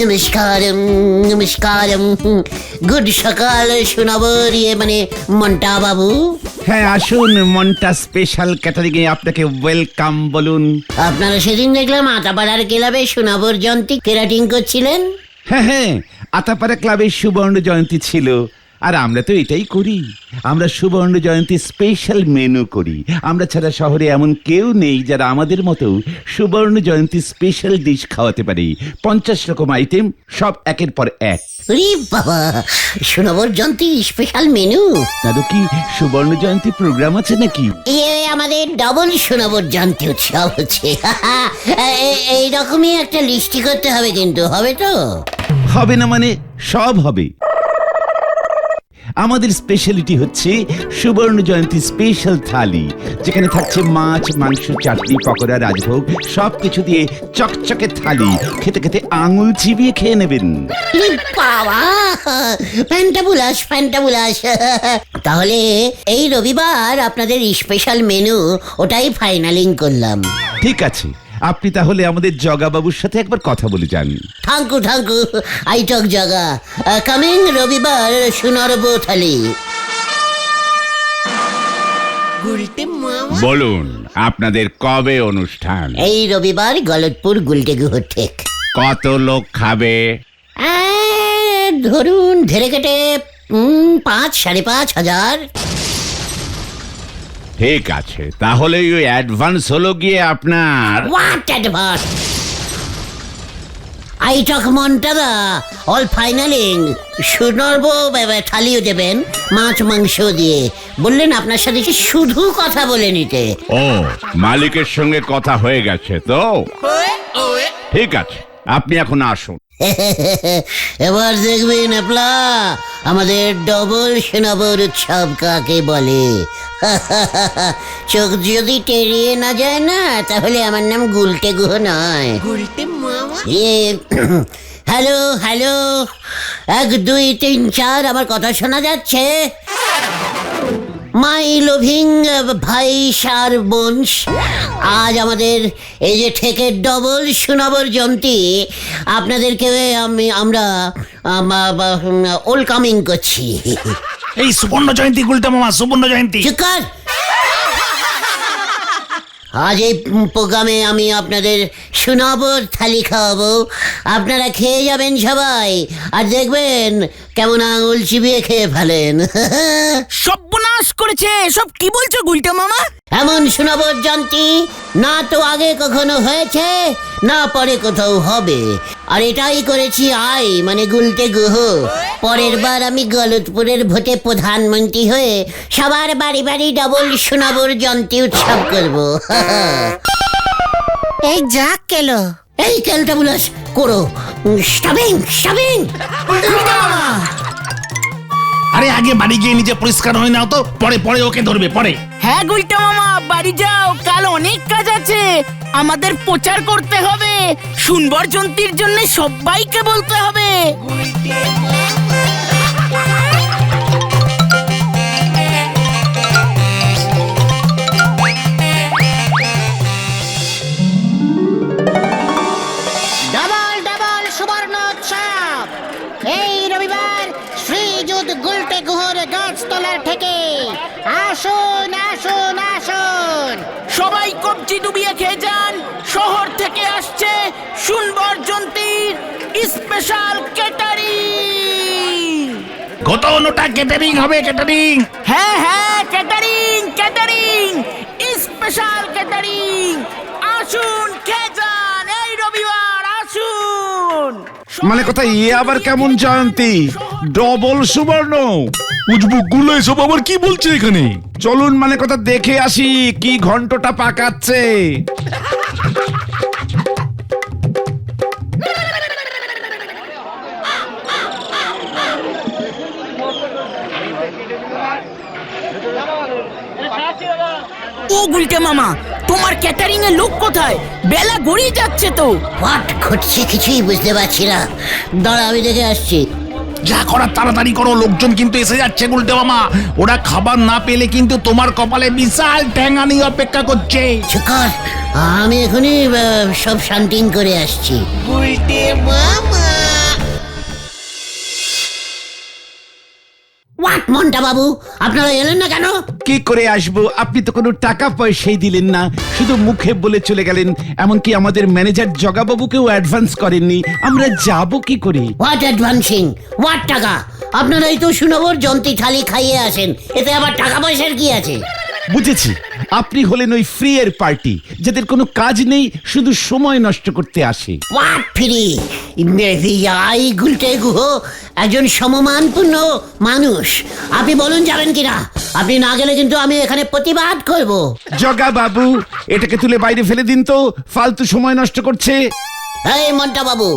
নমস্কারম নমস্কারম, গুড সকাল শোনাবর, ইয়ে মানে মন্টা বাবু। হ্যাঁ আসুন, মনটা স্পেশাল ক্যাটারিংয়ে আপনাকে ওয়েলকাম বলুন। আপনারা সেদিন দেখলাম আটাপাড়ার ক্লাবে শোনাবর জয়ন্তী কেরাটিং করছিলেন। হ্যাঁ, আতাপাড়া ক্লাবের সুবর্ণ জয়ন্তী ছিল, আর আমরা তো এটাই করি। আমরা সুবর্ণ জয়ন্তী স্পেশাল মেনু করি। আমরা ছাড়া শহরে এমন কেউ নেই যারা আমাদের মতো সুবর্ণ জয়ন্তী স্পেশাল ডিশ খাওয়াতে পারে। 50 রকম আইটেম, সব একের পর এক। রে বাবা, শোনাবর জয়ন্তী স্পেশাল মেনু। দাদু কি সুবর্ণ জয়ন্তী প্রোগ্রাম আছে নাকি? আমাদের ডবল শোনাবর জয়ন্তী উৎসব হচ্ছে। এইরকমই একটা লিস্টি করতে হবে, কিন্তু হবে তো? হবে না মানে সব হবে। আমাদের স্পেশালিটি হচ্ছে সুবর্ণ জয়ন্তী স্পেশাল থালি, যেখানে থাকছে মাছ, মাংস, চাটনি, পকোড়া, রাজভোগ, সবকিছু দিয়ে চকচকে থালি। খেতে খেতে আঙুল চিবিয়ে খেয়ে নেবেন। রে বাবা, ফ্যান্টাবুলাস। তাহলে এই রবিবার আপনাদের স্পেশাল মেনু ওটাই ফাইনালিং করলাম। ঠিক আছে, আপনি তাহলে আমাদের জগাবাবুর সাথে একবার কথা বলে যান। থাঙ্কু আই টক জগা, কামিং রবিবার সুনরব থালি। বলুন আপনাদের কবে অনুষ্ঠান? এই রবিবার গলতপুর গুলটে গুহ ঠেক। কত লোক খাবে? ধরুন ধরে কেটে 5-5.5 হাজার। ঠিক আছে, তাহলে ওই অ্যাডভান্স হলো গিয়ে আপনার। What advance? আই টক মন্টাদা, অল ফাইনালিং। সুনর্ব থালিও দেবেন, মাছ মাংস দিয়ে। বললেন আপনার সাথে কি শুধু কথা বলে নিতে। ও, মালিকের সঙ্গে কথা হয়ে গেছে তো? ঠিক আছে, আপনি এখন আসুন। এবার দেখবেন আপলা, আমাদের ডবল শোনাবর উৎসব কাকে বলে। চোখ যদি টেরিয়ে না যায় না, তাহলে আমার নাম গুলটে গুহ নয়। হ্যালো 1 2 3 4, আমার কথা শোনা যাচ্ছে? মাই লোভিং ভাই সার বোনস, আজ আমাদের এই যে ঠেকের ডবল সুনবর জয়ন্তী আপনাদেরকে আমরা ওয়েলকামিং করছি। এই সুবর্ণ জয়ন্তী গুলটে মামা, সুবর্ণ জয়ন্তী। চুপ কর। আজ এই প্রোগ্রামে আমি আপনাদের সুনবর থালি খাওয়াবো। আপনারা খেয়ে যাবেন সবাই, আর দেখবেন কেমন আঙুল চিবিয়ে খেয়ে ফেলেন। সর্বনাশ করেছে, সব কি বলছো গুলটে মামা? এমন সুনবর জয়ন্তী না তো আগে কখনো হয়েছে, না পরে কোথাও হবে। আর এটাই করেছি মানে গুলটে গুহ। পরের বার আমি গলতপুরের ভোটে প্রধানমন্ত্রী হয়ে সবার বাড়ি বাড়ি ডবল সুনবর জয়ন্তী উৎসব করব। এই যা কেলো। এই ক্যালটাবুলাস করো, স্টাবিং। আরে আগে বাড়ি গিয়ে নিজে পরিষ্কার হয়ে নাও তো, পরে ওকে ধরবে পরে। হ্যাঁ গুলটে মামা, বাড়ি যাও, কাল অনেক কাজ আছে। আমাদের প্রচার করতে হবে, শুনবার জন্তির জন্য সবাইকে বলতে হবে। ডবল ডবল সুবর্ণোৎসব এই রবিবার শ্রীযুত গুলটে গুহর গাছতলার থেকে আসুন আসুন আসুন। সবাই কবজি ডুবিয়ে খেয়ে যান। শহর থেকে আসছে শুনবার জন্তির স্পেশাল ক্যাটারিং। কত নোটা ক্যাটারিং হবে, ক্যাটারিং। হ্যাঁ হ্যাঁ, ক্যাটারিং ক্যাটারিং, স্পেশাল ক্যাটারিং। আসুন খেয়ে যান এই রবিবার, আসুন। মানে কথা ইয়ে আবার কেমন জয়ন্তী, ডবল সুবর্ণ? উজবুক গুলো এসব আবার কি বলছে এখানে? চলুন মানে কথা দেখে আসি কি ঘন্টটা পাকাচ্ছে। ও গুলটে মামা, তোমার ক্যাটারিং এর লোক কোথায়? বেলা গড়িয়ে যাচ্ছে তো। হোয়াট ঘটছে কিছুই বুঝতে পারছি না। দাঁড়া, আমি দেখে আসছি। যা করার তাড়াতাড়ি করো, লোকজন কিন্তু এসে যাচ্ছে গুলটে মামা। ওরা খাবার না পেলে কিন্তু তোমার কপালে বিশাল ঠ্যাঙানি অপেক্ষা করছে। চুকার, আমি এখনই সব শান্তিং করে আসছি। হোয়াট মন্টা বাবু, আপনারা এলেন না কেন? কি করে আসবো? আপনি তো কোনো টাকা পয়সাই দিলেন না, শুধু মুখে বলে চলে গেলেন। এমনকি আমাদের ম্যানেজার জগাবাবুকেও অ্যাডভান্স করেননি। আমরা যাব কি করে? হোয়াট অ্যাডভান্সিং, হোয়াট টাকা? আপনারাই তো সুনবর জন্তি থালি খাইয়ে আসেন, এতে আবার টাকা পয়সার কি আছে? বুঝেছি, আপনি হলেন ওই ফ্রি এর পার্টি, যাদের কোনো কাজ নেই, শুধু সময় নষ্ট করতে আসে। What free? I Gulte Guha একজন সমমানপূর্ণ মানুষ। আপনি বলুন যাবেন কিনা? আপনি না গেলে কিন্তু আমি এখানে প্রতিবাদ করব। জগা বাবু, এটাকে তুলে বাইরে ফেলে দিন তো, ফালতু সময় নষ্ট করছে। এই মন্টা বাবু,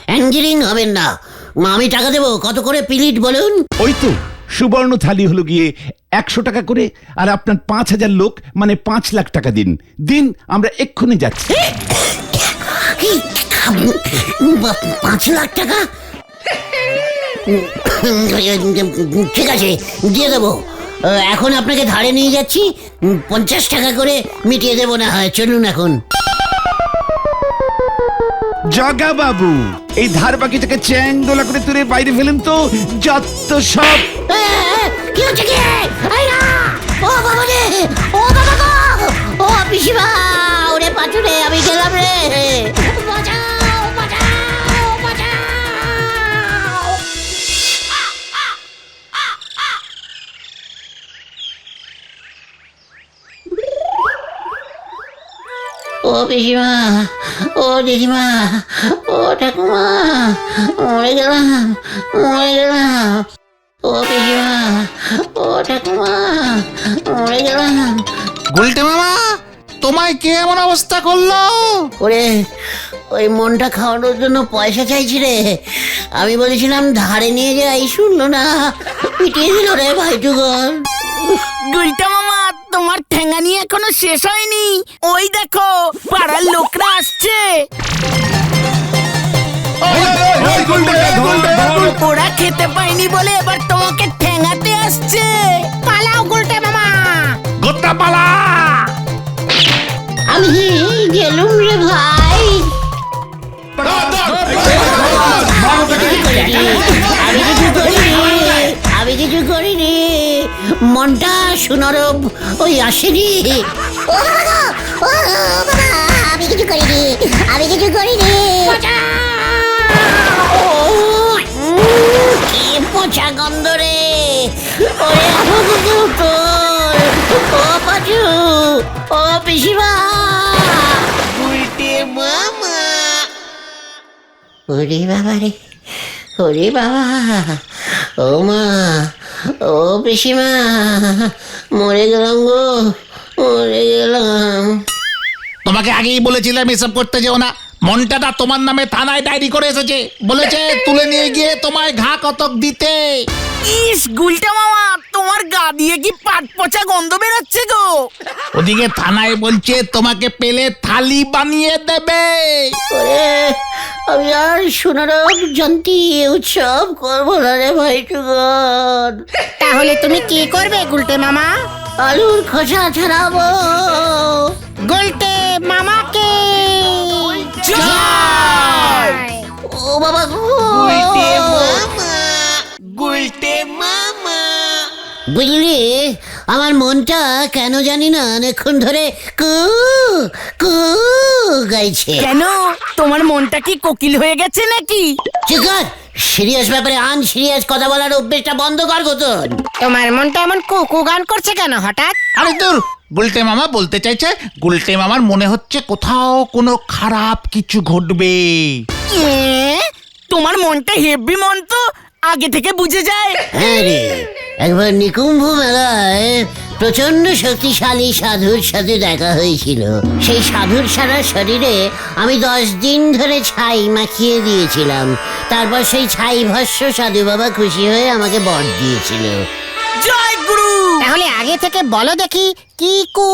অ্যাঞ্জিরিং হবেন না। আমি টাকা দেবো। কত করে প্লেট বলুন? ওই তো সুবর্ণ থালি হলো গিয়ে 100 টাকা করে, আর আপনার 5000 লোক মানে 5 লাখ টাকা দিন। দিন, আমরা এক্ষুনি যাচ্ছি। 5 লাখ টাকা? ঠিক আছে, দিয়ে দেবো। এখন আপনাকে ধারে নিয়ে যাচ্ছি, 50 টাকা করে মিটিয়ে দেবো না হয়। চলুন এখন। জগা বাবু, এই ধার বাকিটাকে চ্যাং দোলা করে তুলে বাইরে ফেলেন তো, যত সব। কি হচ্ছে কি? এই না! ও বাবা রে! ও বাবা গো! ও পিসিমা! ওরে পাঁচু রে, আমি গেলাম রে! বাঁচাও! বাঁচাও! বাঁচাও! ও পিসিমা, ও দিদিমা, ও ঠাকুমা, মরে গেলাম, মরে গেলাম। ও পিসিমা, ও ঠাকুমা, মরে গেলাম। গুলটে মামা, তোমায় কে এমন অবস্থা করলো? ওরে, ওই মনটা খাওয়ানোর জন্য পয়সা চাইছি রে। আমি বলেছিলাম ধারে নিয়ে যাই, শুনলো না, পিটিয়ে দিল রে ভাইটুগর। গুলটা মামা, তোমার ঠ্যাঙানি এখনো শেষ হয়নি। ওই দেখো, পাড়ার লোকরা আসছে। ওরা খেতে পায়নি বলে এবার তোমাকে ঠ্যাঙাতে আসছে। পালাও গুলটে মামা। গোত্রা পালা! আমি গেলুম রে ভাই। আমি কিছু করিনি। মনটা সুনরব ওই আসেনি। ও বাবা গো! ও বাবা, আমি কিছু করিনি, আমি কিছু করিনি। কি পচা গন্ধ রে! ওরে আমাকে তোর! ও পাচু! ও পিসিমা! ওরে বাবা রে! ওরে বাবা! ও মা! ও পিসিমা! মরে গেলাম গো! মরে গেলাম। তোমাকে আগেই বলেছিলাম এসব করতে যেও না। মনটাটা তোমার নামে থানায় ডায়েরি করে এসেছে, বলেছে তুলে নিয়ে গিয়ে তোমায় ঘা কতক দিতে। ইস গুলটা মামা, তোমার গা দিয়ে কি পাট পচা গন্ধ বেরোচ্ছে গো? ওদিকে থানায় বলছে তোমাকে পেলে থালি বানিয়ে দেবে। ওরে আমি আর সোনারক জয়ন্তী উৎসব করবো না রে ভাইটুগন। তাহলে তুমি কি করবে গুলটে মামা? আলুর খোসা ছাড়াবো। গুলটে মামাকে জয়! ও বাবা গো। বুঝলি আমার মনটা কেন জানি না অনেকক্ষণ ধরে কু কু গাইছে। কেন তোমার মনটা কি কোকিল হয়ে গেছে নাকি? চিকার সিরিয়াস ব্যাপারে আনসিরিয়াস কথা বলার অভ্যেসটা বন্ধ কর গোতন। তোমার মনটা এমন কুকু গান করছে কেন হঠাৎ? আরে দূর, গুলটে মামা বলতে চাইছে গুলটে মামার মনে হচ্ছে কোথাও কোনো খারাপ কিছু ঘটবে। এ, তোমার মনটা হেভি মন তো, আগে থেকে বুঝে যায়। হ্যাঁ রে, একবার নিকুম্ভ মেলায় প্রচন্ড শক্তিশালী সাধুর সাথে দেখা হয়েছিল। সেই সাধুর সারা শরীরে আমি 10 দিন ধরে ছাই মাখিয়ে দিয়েছিলাম। তারপর সেই ছাই ভস্য সাধু বাবা খুশি হয়ে আমাকে বর দিয়েছিল। জয় গুরু! তাহলে আগে থেকে বলো দেখি কি কু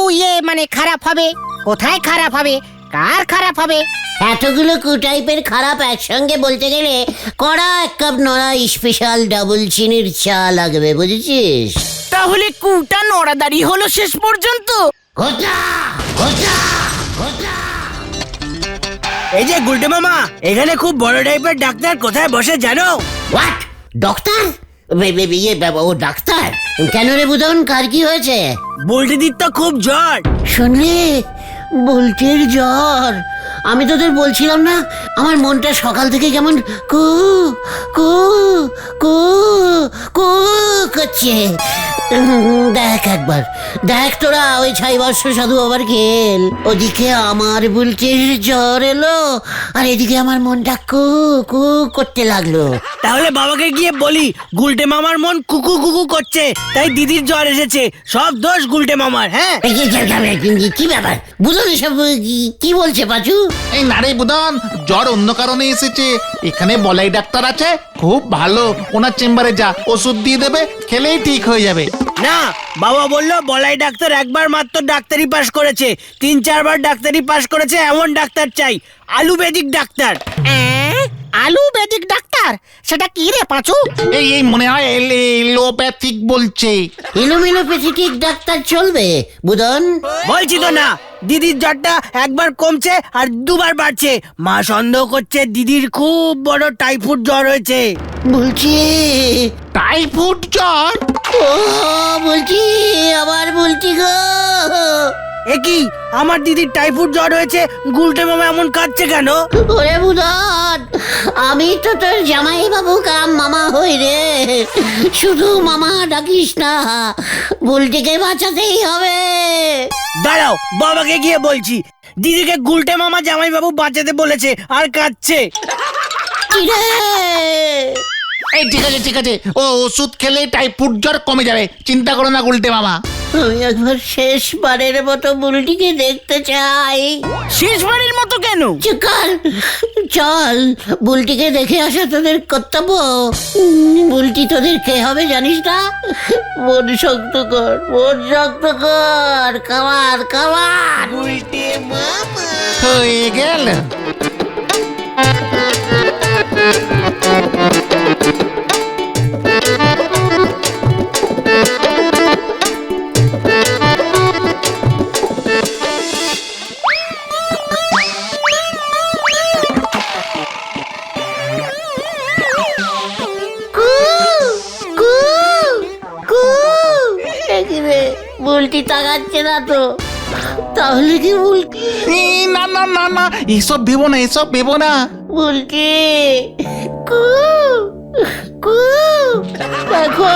মানে খারাপ হবে? কোথায় খারাপ হবে? কার খারাপ হবে? এতগুলো কু টাইপের খারাপ একসঙ্গে বলতে গেলে কড়া 1 কাপ নড়া স্পেশাল ডাবল চিনির চা লাগবে, বুঝেছিস? তাহলে কুটা নড়াদারি হলো শেষ পর্যন্ত। ঘটা ঘটা ঘটা। এই যে গুলটে মামা, এখানে খুব বড় টাইপের ডাক্তার কোথায় বসে জানো? হোয়াট? ডক্টর? ও ডাক্তার? কেন রে বুদন, কার কি হয়েছে? বুলটিদির তো খুব জ্বর। শুনলি বুলটির জ্বর? আমি তোদের বলছিলাম না আমার মনটা সকাল থেকে কেমন কু কু কু কু করছে। দেখ একবার, দেখ তোরা ওই 6 বর্ষ সাধু বাবার খেল। ওদিকে আমার বুলটির জ্বর এলো আর এদিকে আমার মনটা কু কু করতে লাগলো। তাহলে বাবাকে গিয়ে বলি গুলটে মামার মন কুকু কুকু করছে, তাই দিদির জ্বর এসেছে। সব দোষ গুলটে মামার। হ্যাঁ, কি ব্যাপার বুঝুন এসব কি বলছে পাচু? এই নারে বুদন, জ্বর অন্য কারণে এসেছে। এখানে বলাই ডাক্তার আছে, খুব ভালো। ওনার চেম্বারে যা, ওষুধ দিয়ে দেবে, খেলেই ঠিক হয়ে যাবে। না, বাবা বললো বলাই ডাক্তার একবার মাত্র ডাক্তারি পাশ করেছে, 3-4 বার ডাক্তারি পাশ করেছে এমন ডাক্তার চাই, আলুবেদিক ডাক্তার। আলুবেদিক ডাক্তার? সেটা কি রে পাঁচু? এই এই মনে হয় এলোপ্যাথিক বলছে। ইলুমিনোপ্যাথিক ডাক্তার চলবে বুদন? বলছি তো না, দিদির জ্বরটা একবার কমছে আর 2 বার বাড়ছে। মা সন্দেহ করছে দিদির খুব বড় টাইফয়েড জ্বর হয়েছে। বলছি টাইফয়েড জ্বর? ও বলছি আবার বলছি গো। এ কি, আমার দিদির টাইফয়েড জ্বর হয়েছে, গুলটে মামা এমন কাঁদছে কেন? ওরে বুদন, আমি তো তোর জামাই বাবু কাম মামা হই রে। শুধু মামা ডাকিস না, বুলটিকে বাঁচাতেই হবে। দাঁড়াও, বাবাকে গিয়ে বলছি। দিদিকে গুলটে মামা জামাই বাবু বাঁচাতে বলেছে আর কাঁদছে। কি রে? এই ঠিক আছে ঠিক আছে, ও ওষুধ খেলে টাইফয়েড জ্বর কমে যাবে, চিন্তা করো না গুলটে মামা। আমি একবার শেষবারের মতো বুলটিকে দেখতে চাই। শেষবারের মতো কেন? চল চল, বুলটিকে দেখে আসা তোদের কর্তব্য। বুলটি তোদের কে হবে জানিস না? মন শক্ত কর, মন শক্ত কর, কামার কামার। হয়ে গেল। বুলটি তাকাচ্ছে না তো, তাহলে কি বুলটি? না না না না, এসব ভেবো না, এসব ভেবো না। বুলটি কু কু, দেখো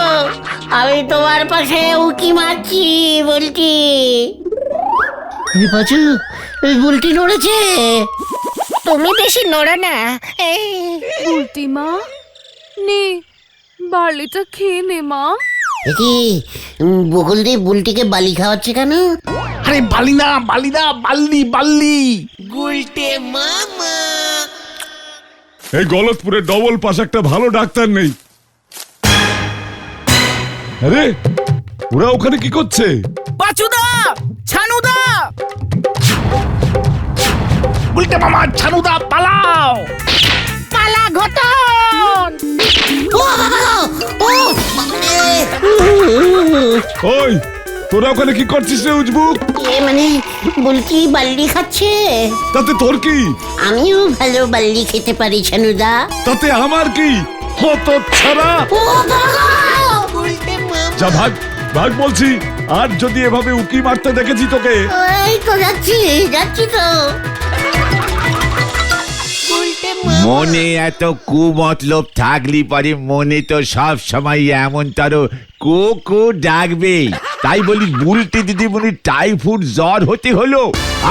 আমি তোমার পাশে উকি মারছি বুলটি। পাচু, বুলটি নড়েছে। তুমি বেশি নড়ো না। বুলটি মা, নে বার্লিটা খেয়ে নে মা। কি বকুল দিয়ে বুলটিকে বালি খাওয়াচ্ছে কেন? আরে বালি না, বালি না, বাল্লি বাল্লি। এই গলতপুরে ডবল পাস একটা ভালো ডাক্তার নেই। আরে ওরা ওখানে কি করছে? পাচুদা, ছানুদা, গুলটে মামা, ছানুদা, পালাও! পালা ঘটন। ও বাবা গো! ও বাবারে! ওই তোরা ওখানে কি করছিস রে উজবুক? মানে বুলটি বাল্লি খাচ্ছে। তাতে তোর কি? আমিও ভালো বাল্লি খেতে পারি ছানুদা। তাতে আমার কি? হত ছাড়া! ও বাবা গো! যা ভাগ ভাগ বলছি, আর যদি এভাবে উকি মারতে দেখেছি তোকে। এই তো যাচ্ছি তো। মনে এত কুমতলব থাকলি পরে মনে তো সব সময় এমন তার কু ডাকবে। তাই বলি বুলটি দিদিমণি টাইফয়েড জ্বর হতে হলো,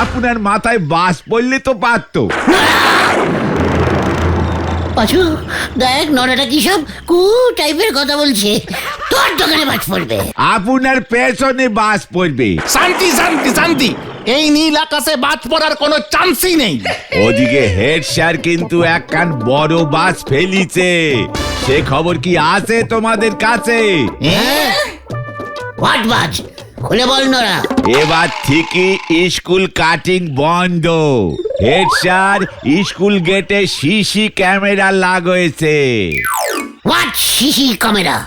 আপনার মাথায় বাস পড়লে তো পারতো। পাচু দেখ নড়াটা কি সব কু টাইপের কথা বলছে, তোর দোকানে বাজ পড়বে। আপনার পেছনে বাস পড়বে। শান্তি শান্তি শান্তি, এই নীল আকাশে বাজ পড়ার কোনো চান্সই নেই। ওদিকে হেড স্যার কিন্তু একখান বড় বাস ফেলিছে, সে খবর কি আছে তোমাদের কাছে? হোয়াট বাজ খুলে বল নড়া। এবার থেকে স্কুল কাটিং বন্ধ। হেড স্যার স্কুল গেটে সিসি ক্যামেরা লাগাইছে। হোয়াট শিশি ক্যামেরা?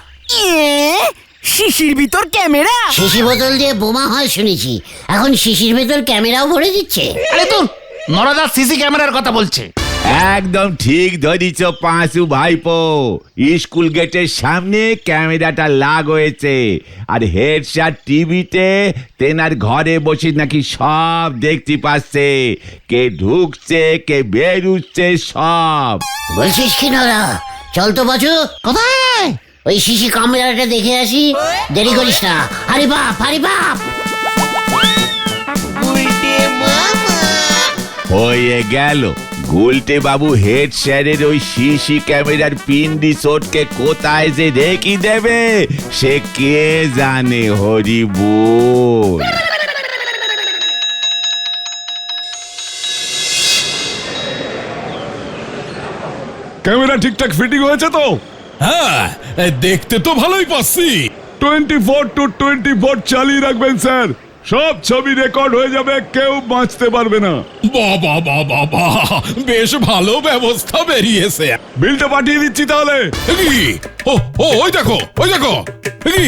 শিশির ভিতর ক্যামেরা? শিশি বোতল দিয়ে বোমা হয় শুনেছি, এখন শিশির ভেতর ক্যামেরাও ভরে দিচ্ছে। আরে তোর নরদা সিসি ক্যামেরার কথা বলছে। একদম ঠিক ধরিছ পাঁচু ভাইপো, স্কুল গেটের সামনে ক্যামেরাটা লাগাইছে, আর হেড স্যার টিভিতে তেনার ঘরে বসে নাকি সব দেখতে পাচ্ছে, কে ঢুকছে কে বেরুচ্ছে সব। বলছিস কি নড়া? চল তো বাচু। কোথায়? ওই শিশি ক্যামেরাটা দেখে আসি, দেরি করিস না। আরে বাপ আরে বাপ! হয়ে গেল, গুলটে বাবু হেড স্যারের ওই সিসি ক্যামেরার পিন্ডি চটকে কোথায় যে রেখে দেবে সে কে জানে, হরি বল। ক্যামেরা ঠিকঠাক ফিটিং হয়েছে তো? হ্যাঁ, দেখতে তো ভালোই পাচ্ছি। 24/24 চালিয়ে রাখবেন স্যার, সব ছবি রেকর্ড হয়ে যাবে, কেউ বাঁচতে পারবে না। বাবা বাবা বাবা, বেশ ভালো ব্যবস্থা বেরিয়েছে। বিলটা পাঠিয়ে দিচ্ছি তাহলে। কি? ও ও, ওই দেখো ওই দেখো, কি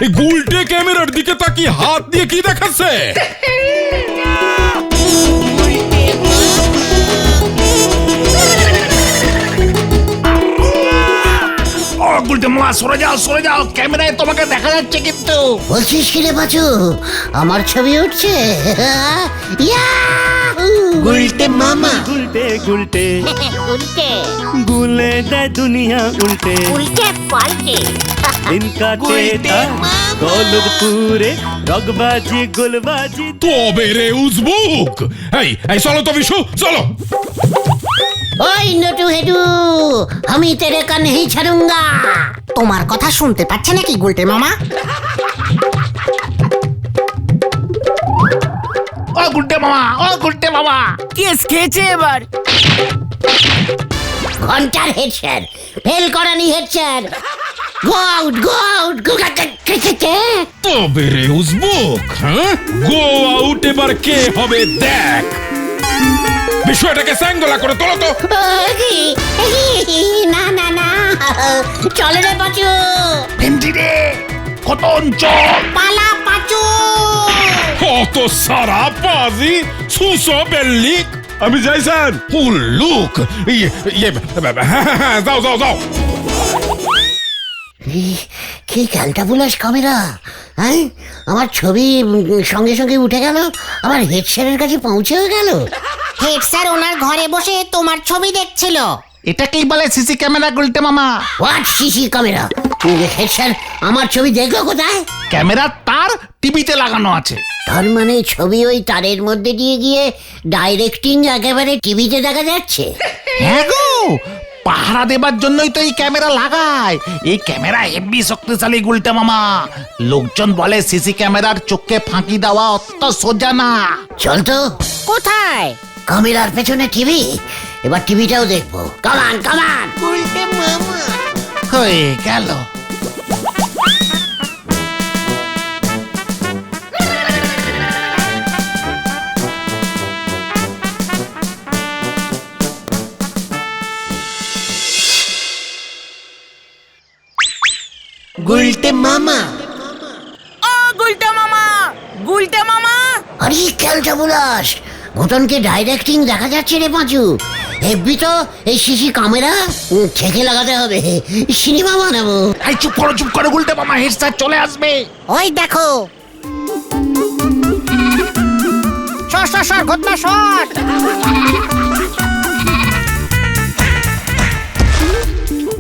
এই গুলটে ক্যামেরার দিকে তাকিয়ে হাত দিয়ে কি দেখাচ্ছে? ও গুলটে মামা, সরে যাও, ক্যামেরায় তোমাকে দেখা যাচ্ছে কিন্তু। বলছিস কি রে বাচু, আমার ছবি উঠছে? ইয়াহু! উল্টে মামা, উল্টে উল্টে উল্টে গুলে দেয় দুনিয়া উল্টে উল্টে পাল্টে। দিন কাটে দৌলতপুরে রগবাজি গুলবাজি। তবে রে উজবুক, এই চলো তো বিশু, চলো। ওই নটু হেডু, আমি তেরে কা নেহি ছাড়ুঙ্গা। তোমার কথা শুনতে পাচ্ছে নাকি গুলটে মামা? ও গুলটে মামা, কেস খেয়েছে এবার। ঘন্টার হেড স্যার, ফেল করানি head sir. Go out go out. তবে রে উজবুক, হ্যাঁ, গো আউট এবার কে হবে দেখ। বিষয়টাকে স্যাঙ্গলা করে তোলো তো। না না না, চলে রে পাচু। ভেন্ডি রে, কত অঞ্চল। পালা পাচু। কত সারা বাজি সুসো বেল্লিক। আমি যাই স্যার। লুক, যাও যাও যাও। কি ক্যালটা বুলাস ক্যামেরা, হ্যাঁ? আমার ছবি সঙ্গে সঙ্গে উঠে গেল, আমার হেড স্যারের কাছে পৌঁছেও গেল। হেড স্যার ওনার ঘরে বসে তোমার ছবি দেখছিল। এটাকেই বলে সিসি ক্যামেরা গুলটে মামা। What CC camera? Head sir আমার ছবি দেখলো কোথায়? ক্যামেরার তার টিভিতে লাগানো আছে। তার মানে ছবি ওই তারের মধ্যে দিয়ে গিয়ে ডাইরেক্টিং একেবারে টিভিতে দেখা যাচ্ছে। হ্যাঁ গো, পাহারা দেবার জন্যই তো এই ক্যামেরা লাগায়। এই ক্যামেরা হেভি শক্তিশালী গুলটে মামা। লোকজন বলে সিসি ক্যামেরার চোখে ফাঁকি দেওয়া অত সোজা না। চল তো। কোথায়? ক্যামেরার পেছনে টিভি, এবার টিভিটাও দেখবো। কামান কামান। হয়ে গেল। গুলটে মামা। ও গুলটে মামা, গুলটে মামা। আরে ক্যালটা বুলাস, ঘটনকে ডাইরেক্টিং দেখা যাচ্ছে রে পাঁচু। হেব্বি তো এই সিসি ক্যামেরা ঠেকে লাগাতে হবে, সিনেমা বানাবো। এই চুপ করো গুলটে মামা, হেড স্যার চলে আসবে। ওই দেখো, সর ঘটনা সর।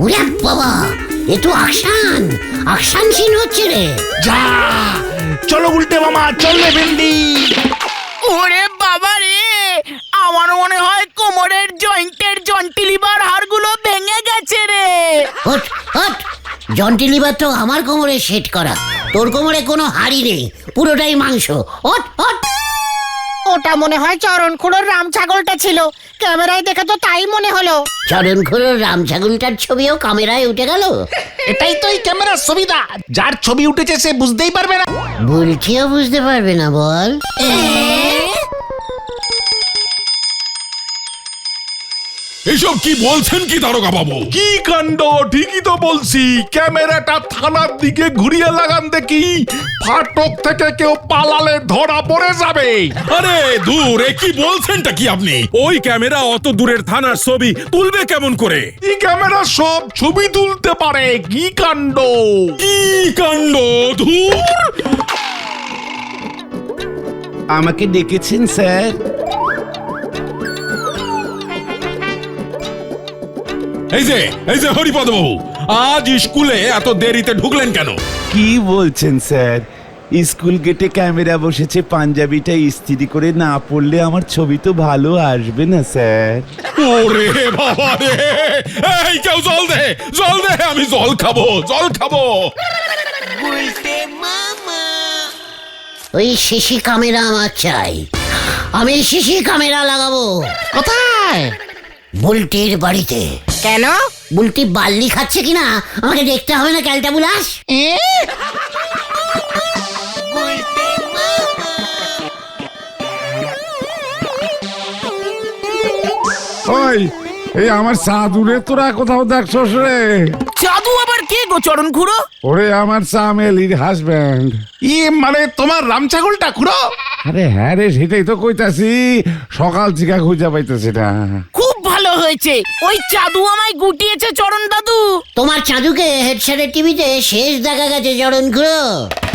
ওরে বাবা, এ তো আকশান সিন হচ্ছে রে। যা চলো গুলটে মামা, চললে ভেন্ডি। ওরে বাবা রে, আমার মনে হয় কোমরের জয়েন্টের জন্টিলিভার হাড়গুলো ভেঙে গেছে রে। হট হট, জন্টিলিভার তো আমার কোমরে সেট করা, তোর কোমরে কোনো হাড়ি নেই, পুরোটাই মাংস। Hot hot. ওটা মনে হয় চরণ খুড়োর রাম ছাগলটা ছিল, ক্যামেরায় দেখে তো তাই মনে হলো। চরণ খুড়োর রাম ছাগলটার ছবিও ক্যামেরায় উঠে গেল। এটাই তো এই ক্যামেরার সুবিধা, যার ছবি উঠেছে সে বুঝতেই পারবে না। বলছিও বুঝতে পারবে না বল। এসব কি বলছেন কি দারোগা বাবু? কি কাণ্ড! ঠিকই তো বলছি, ক্যামেরাটা থানার দিকে ঘুরিয়ে লাগান দেখি, ফাটক থেকে কেউ পালালে ধরা পড়ে যাবে। আরে দূর, এ কি বলছেনটা কি আপনি? ওই ক্যামেরা অত দূরের থানার ছবি তুলবে কেমন করে? এই ক্যামেরা সব ছবি তুলতে পারে, কি কাণ্ড! কি কাণ্ড! ধুর! আমাকে ডেকেছেন স্যার? এই যে হরিপদ বাবু, আজ স্কুলে এত দেরিতে ঢুকলেন কেন? কি বলছেন স্যার? স্কুল গেটে ক্যামেরা বসেছে, পাঞ্জাবিটা ইস্ত্রি করে না পড়লে আমার ছবি তো ভালো আসবে না স্যার। ওরে বাবা রে! এই কেউ জল দে, আমি জল খাবো। ওই সিসি ক্যামেরা আমার চাই, আমি সিসি ক্যামেরা লাগাবো। কোথায়? বুলটির বাড়িতে। কেন? বুলটি বাল্লি খাচ্ছে কিনা আমাকে দেখতে হবে না ক্যালটা বুলাস? ওই, এই আমার সাধুরে তোরা কোথাও দেখছস রে? জাদু আবার কে গো চরণ খুড়ো? ওরে আমার চামেলির হাজবেন্ড। মানে তোমার রাম ছাগলটা খুড়ো? আরে হ্যাঁ রে, সেটাই তো কইতাছি, সকাল থেকে খুঁজে পাইতেছি না। খুব ভালো হয়েছে, ওই চাদু আমায় গুটিয়েছে চরণ দাদু। তোমার চাঁদুকে হেড স্যারের টিভিতে শেষ দেখা গেছে চরণ খুড়ো।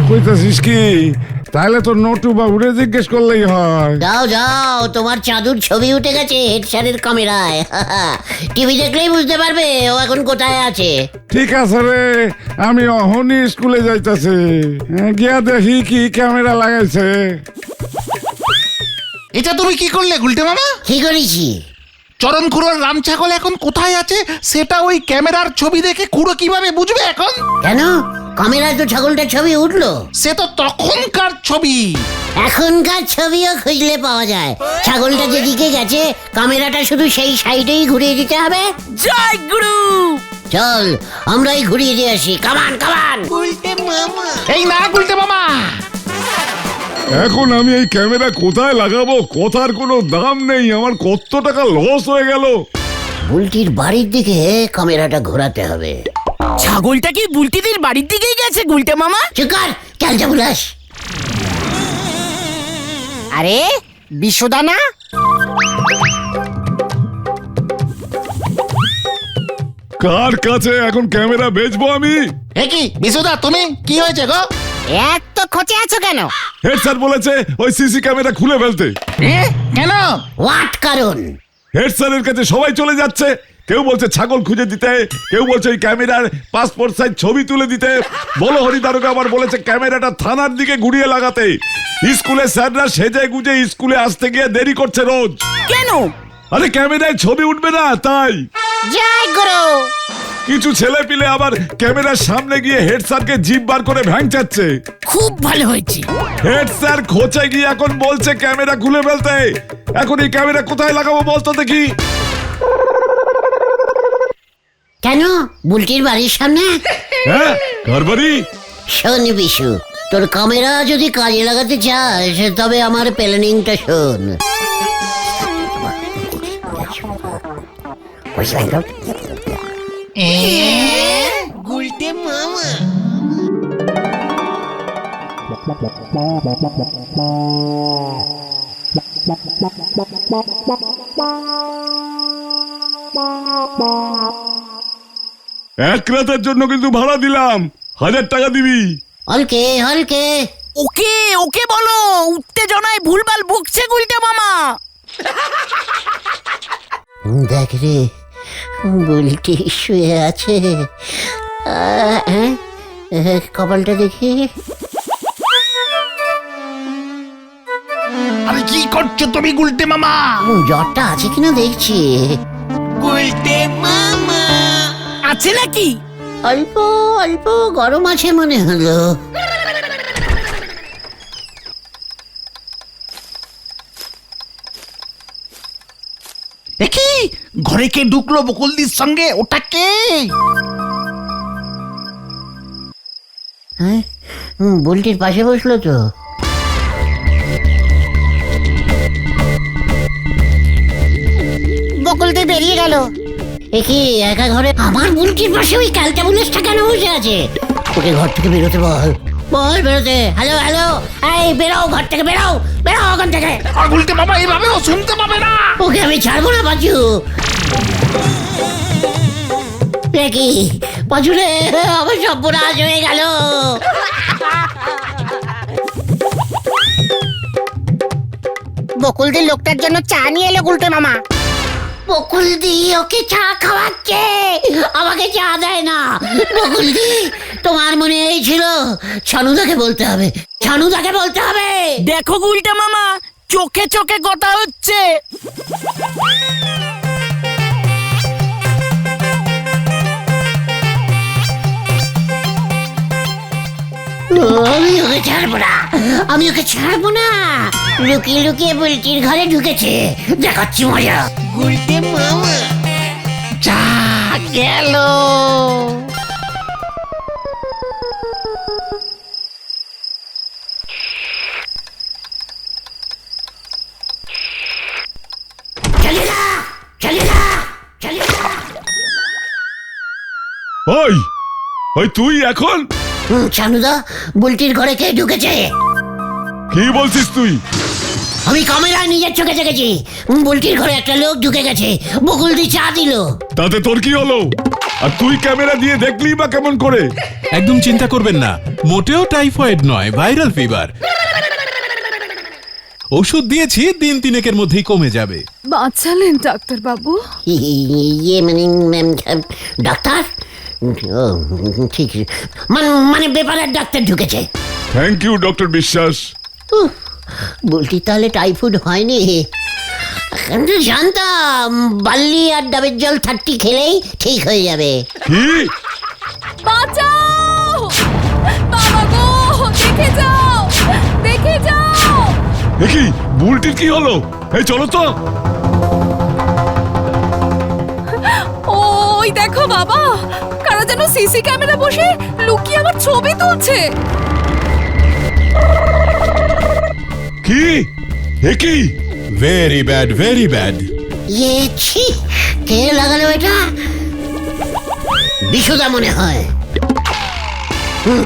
কইতাছিস কি? তাহলে তো নটু বাবুরে জিজ্ঞেস করলেই হয়। যাও, তোমার চাঁদুর ছবি উঠে গেছে হেড স্যারের ক্যামেরায়। টিভি দেখলেই বুঝতে পারবে ও এখন কোথায় আছে। ঠিক আছে রে, আমি অহনি স্কুলে যাইতাছি, গিয়া দেখি কি ক্যামেরা লাগাইছে। এটা তুমি কি করলে গুলটে মামা? কি করেছি? চরণ খুড়োর রাম ছাগল এখন কোথায় আছে সেটা ওই ক্যামেরার ছবি দেখে খুড়ো কিভাবে বুঝবে এখন? কেন? ক্যামেরায় তো ছাগলটার ছবি উঠলো। সে তো তখনকার ছবি, এখনকার ছবিও খুঁজলে পাওয়া যায়। ছাগলটা যেদিকে গেছে ক্যামেরাটা শুধু সেই সাইডেই ঘুরিয়ে দিতে হবে। জয় গুরু। চল আমরাই ঘুরিয়ে দিয়ে আসি, কামান। এই না গুলটে মামা, এখন আমি এই ক্যামেরা কোথায় লাগাবো? কথার কোনো দাম নেই, আমার কত টাকা লস হয়ে গেল। বুলটির বাড়ির দিকে ক্যামেরাটা ঘোরাতে হবে। ছাগলটা কি বুলটিদের বাড়ির দিকেই গেছে গুলটে মামা? চুকার ক্যালটা বুলাস। আরে বিশুদা না? কার কাছে এখন ক্যামেরা বেচবো আমি? এ কি বিশুদা, তুমি কি হয়েছে গো? এত খোঁচে আছো কেন? হেড স্যার বলেছে ওই সিসি ক্যামেরা খুলে ফেলতে। কেন? হোয়াট কারণ? হেড স্যারের কাছে সবাই চলে যাচ্ছে, কেউ বলছে ছাগল খুঁজে দিতে, কেউ বলছে ওই ক্যামেরার পাসপোর্ট সাইজ ছবি তুলে দিতে। বলো হরি দারোগা আবার বলেছে ক্যামেরাটা থানার দিকে ঘুরিয়ে লাগাতে। স্কুলে স্যাররা সেজে গুজে স্কুলে আসতে গিয়ে দেরি করছে রোজ। কেন? আরে ক্যামেরায় ছবি উঠবে না তাই। জয় গুরু। কিছু ছেলে পিলে আবার ক্যামেরার সামনে গিয়ে হেড স্যারকে জিভ বার করে ভ্যাংচাচ্ছে। খুব ভালো হয়েছে। হেড স্যার খোঁচে গিয়ে এখন বলছে ক্যামেরা খুলে ফেলতে। এখন এই ক্যামেরা কোথায় লাগাবো বলতো দেখি? কেন? বুলটির বাড়ির সামনে? হ্যাঁ, কার বাড়ি? শোন বিশু, তোর ক্যামেরা যদি কাজে লাগাতে চাস তবে আমার প্ল্যানিংটা শোন। গুলটে মামা। এক রাতের জন্য কিন্তু ভাড়া দিলাম, 1000 টাকা দিবি। হলকে হলকে ওকে ওকে বলো, উত্তেজনায় ভুলভাল বকছে গুলটে মামা। দেখ রে, বুলটি শুয়ে আছে। কপালটা দেখি। আরে কি করছো তুমি গুলটে মামা? জ্বরটা আছে কিনা দেখছি। আছে নাকি? অল্প অল্প গরম আছে মনে হলো। দেখি ঘরে কে ঢুকলো বকুলদির সঙ্গে? ওটা কে? হ্যাঁ, বুলটির পাশে বসলো তো। বকুলদি বেরিয়ে গেল। কি একা ঘরে আমার বুলটির পাশে ওই ক্যালটা বুলেসটা কেন বসে আছে? ওকে ঘর থেকে বেরোতে বল, বল বেরোতে। হ্যালো হ্যালো, এই বেরো ঘর থেকে, বেরো বেরো ওখান থেকে। আর গুলটে মামা এইভাবে ও শুনতে পাবে না। ওকে আমি ছাড়বো না পাঁচু। কি পাঁচু রে, আমার সর্বনাশ হয়ে গেল। বকুলদি লোকটার জন্য চা নিয়ে এলো গুলটে মামা। বকুলদি ওকে চা খাওয়াচ্ছে, আমাকে চা দেয় না। বকুলদি, তোমার মনে এই ছিল? ছানুদাকে বলতে হবে, ছানুদাকে বলতে হবে। দেখো গুলটে মামা, চোখে চোখে কথা হচ্ছে। আমি ওকে ছাড়বো না, আমি ওকে ছাড়বো না। লুকিয়ে লুকিয়ে বুলটির ঘরে ঢুকেছে, দেখাচ্ছি মজা। গুলটে মামা যা গেল। চলে না, চলে না, চলে না। ওই ওই তুই এখন ছানুদা, বুলটির ঘরে কে ঢুকেছে? কি বলছিস তুই? আমি ক্যামেরায় নিজের চোখে দেখেছি। বুলটির ঘরে একটা লোক ঢুকে গেছে, বকুলদি চা দিল। তাতে তোর কি হলো? আর তুই ক্যামেরা দিয়ে দেখলি বা কেমন করে? একদম চিন্তা করবেন না, মোটেও টাইফয়েড নয়, ভাইরাল ফিভার। ওষুধ দিয়েছি, দিন 3 মধ্যেই কমে যাবে। বাঁচালেন ডাক্তার বাবু। ইয়ে মানে ডাক্তার? ও, ঠিক, মানে ব্যাপারের ডাক্তার ঢুকেছে। থ্যাংক ইউ ডক্টর বিশ্বাস। বুলটি তাহলে টাইফয়েড হয়নি? কিন্তু জানতাম বাল্লি আর ডাবের জল 30 খেলেই ঠিক হয়ে যাবে। কি? বাঁচাও বাবা গো, দেখে যাও, দেখে যাও। দেখি বুলটির কি হলো? এই চলো তো। ওই দেখো বাবা, কারা যেন সিসি ক্যামেরা বসে লুকিয়ে আমার ছবি তুলছে। কি? এ কি? Very bad, very bad. ইয়ে ছি, কে লাগালো এটা? বিশুদা মনে হয়।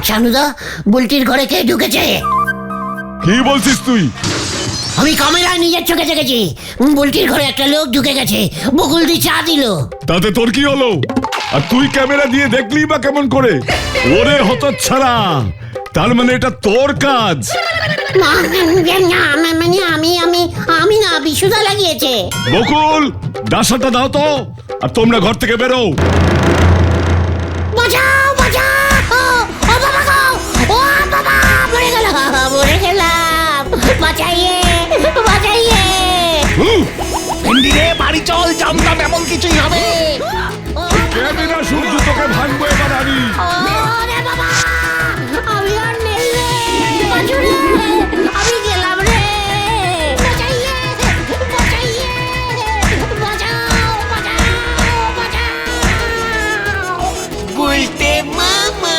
ছানুদা, বুলটির ঘরে কে ঢুকেছে? কি বলছিস তুই? আমি ক্যামেরায় নিজের চোখে দেখেছি। বুলটির ঘরে একটা লোক ঢুকে গেছে, বকুলদি চা দিল। তাতে তোর কি হলো? আর তুই ক্যামেরা দিয়ে দেখলি বা কেমন করে? ওরে হতচ্ছাড়া, তার মানে এটা তোর কাজ? মানে আমি না, বিশুদা লাগিয়েছে। বকুল, ডাসাটা দাও তো, আর তোমরা ঘর থেকে বেরো। বাঁচাও বাঁচাও, ও বাবা গো, ও বাবা, মরে গেলাম, বাঁচাইয়ে বাঁচাইয়ে। ভেন্ডি রে, বাড়ি চল, জানতাম এমন কিছুই হবে। ক্যামেরা সূর্য তোকে ভাঙবো এবার আমি। ওরে বাবা, আমি আর নেই রে, বাঁচু রে, আমি গেলাম রে, বাঁচাইয়ে বাঁচাইয়ে, বাঁচাও বাঁচাও বাঁচাও। গুলটে মামা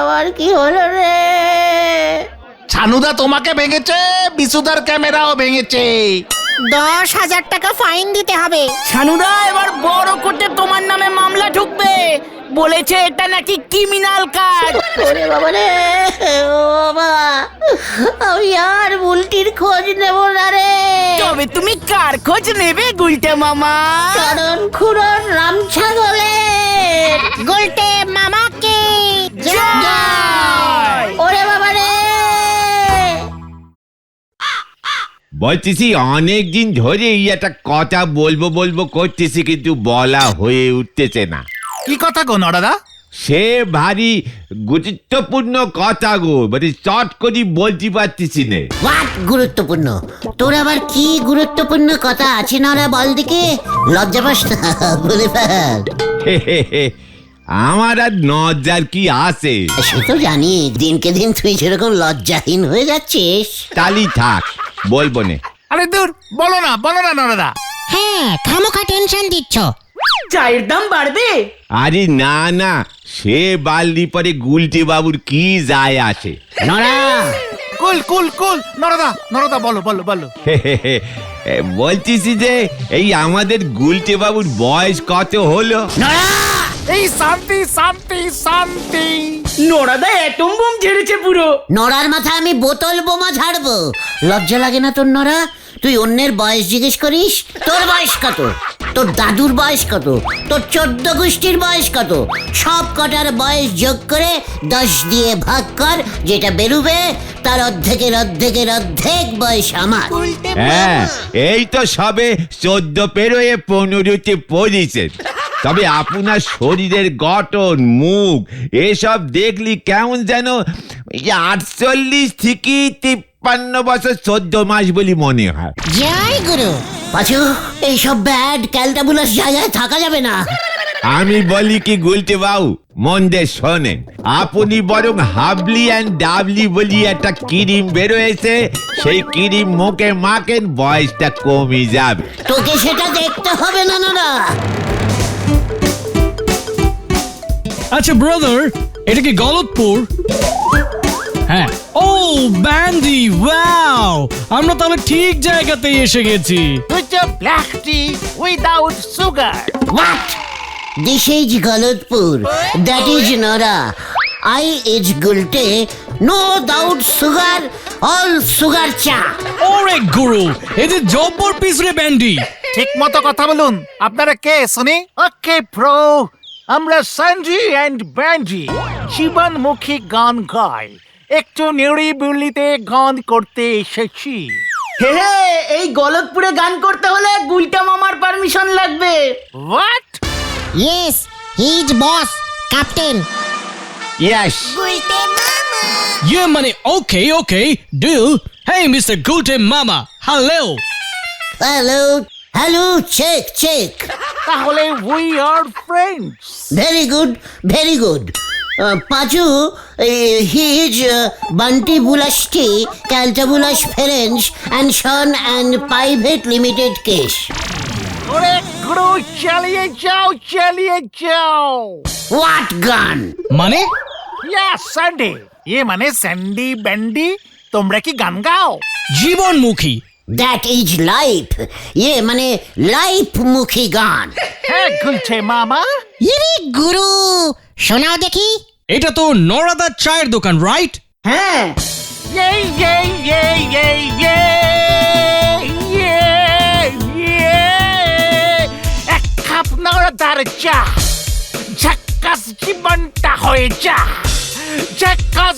আমার কি হলো রে? ছানুদা তোমাকে ভেঙেছে, বিশুদার ক্যামেরাও ভেঙেছে। 10,000 টাকা ফাইন দিতে হবে। ছানুদা এবার বড় কোর্টে তোমার নামে মামলা ঢুকবে, বলেছে এটা নাকি ক্রিমিনাল কাজ। ওরে বাবা রে, ও বাবা, আমি আর বুলটির খোঁজ নেব না রে। তবে তুমি কার খোঁজ নেবে গুলটে মামা? কারণ খুড়োর রাম ছাগলের। গুলটে মামাকে জয়! ওরে বাবা রে, বলতেছি অনেক দিন ধরে এই একটা কথা বলবো বলবো করতেছি, কিন্তু বলা হয়ে উঠতেছে না। কি কথা গো নরাদা? সে ভারী গুরুত্বপূর্ণ কথা গো, মানে চট করে বলতে পারতেছি না। হোয়াট গুরুত্বপূর্ণ? তোর আবার কি গুরুত্বপূর্ণ কথা আছে না রে, বল দিকে। লজ্জা পাস না, বলে ফেল। আমার আর নজ্জার কি আছে? সে তো জানি, দিনকে দিন তুই সেরকম লজ্জাহীন হয়ে যাচ্ছিস। তালি থাক, বলবো না। আরে দূর, বলো না নরাদা। হ্যাঁ, খামোখা টেনশন দিচ্ছ। চায়ের দাম বাড়বে? আরে না না, সে বাললি পরে গুলটি বাবুর কি যায় আসে? নড়া, কুল নরাদা বলো। বলতেছি যে এই আমাদের গুলটি বাবুর বয়স কত হলো? নড়া, এই শান্তি। নোরাদা অ্যাটম বোম ঝেড়েছে পুরো। নড়ার মাথা আমি বোতল বোমা ঝাড়বো। লজ্জা লাগে না তোর নড়া? তুই অন্যের বয়স জিজ্ঞেস করিস? তোর বয়স কত? তোর দাদুর বয়স কত? তোর 14 গোষ্ঠীর বয়স কত? সব কটার বয়স যোগ করে 10 দিয়ে ভাগ কর, যেটা বেরুবে তার অর্ধেক বয়স আমার। হ্যাঁ, এই তো সবে 14 পেরোয় 15তে পড়েছে। তবে আপনার শরীরের গঠন, মুখ এসব দেখলি কেমন যেন 48 থেকে 53 বছর 14 মাস বলি মনে হয়। জয় গুরু। পাঁচু, এইসব ব্যাড ক্যালটাবুলাস জায়গায় থাকা যাবে না। আমি বলি কি গুলটে বাবু, মন দিয়ে শোনেন। আপনি বরং হাবলি অ্যান্ড ডাবলি বলি একটা ক্রিম বেরোয়েছে, সেই ক্রিম মুখে মাখেন, বয়সটা কমে যাবে। তোকে সেটা দেখতে হবে না না। আচ্ছা ব্রাদার, এটা কি গলতপুর? হ্যাঁ। ও ব্যান্ডি, ওয়াও, আমরা তাহলে ঠিক জায়গাতেই এসে গেছি। Black T without sugar. What? This is Galatpur. That is Nora. I is Gulte. No doubt sugar. All sugar cha. ওরে গুরু, এই যে জব্বর পিস রে ব্যান্ডি। ঠিক মতো কথা বলুন। আপনারা কে শুনি? ওকে প্রো, আমরা সঞ্জি এন্ড ব্যান্ডি জীবনমুখী গান গাই। একটু নিরিবিলিতে গান করতে এসেছি। হে, এই গলতপুরে গান করতে হলে গুলটা মামার পারমিশন লাগবে। What? Yes, he is boss, captain. Yes. ইয়ে মানে okay deal. Hey mister Gulte মামা, হ্যালো। Hello. Check. তাহলে we are friends. Very good. Pachu, he is Bunty Bulashti, Caltabulash Ferenc and Son and Private Limited Case. ওরে গুরু, চালিয়ে যাও। What gun? মানে ইয়েস স্যান্ডি। মানে স্যান্ডি ব্যান্ডি, তোমরা কি গান গাও? জীবনমুখী। That is life. মানে life মুখী গান। হ্যাঁ গুলছে মামা। ইরে গুরু, শোনাও দেখি। এটা তো নরাদার চায়ের দোকান, রাইট? হ্যাঁ, এক কাপ নরদার চা, ঝাক্কাস জীবনটা হয়ে যা। ঝাক্কাস।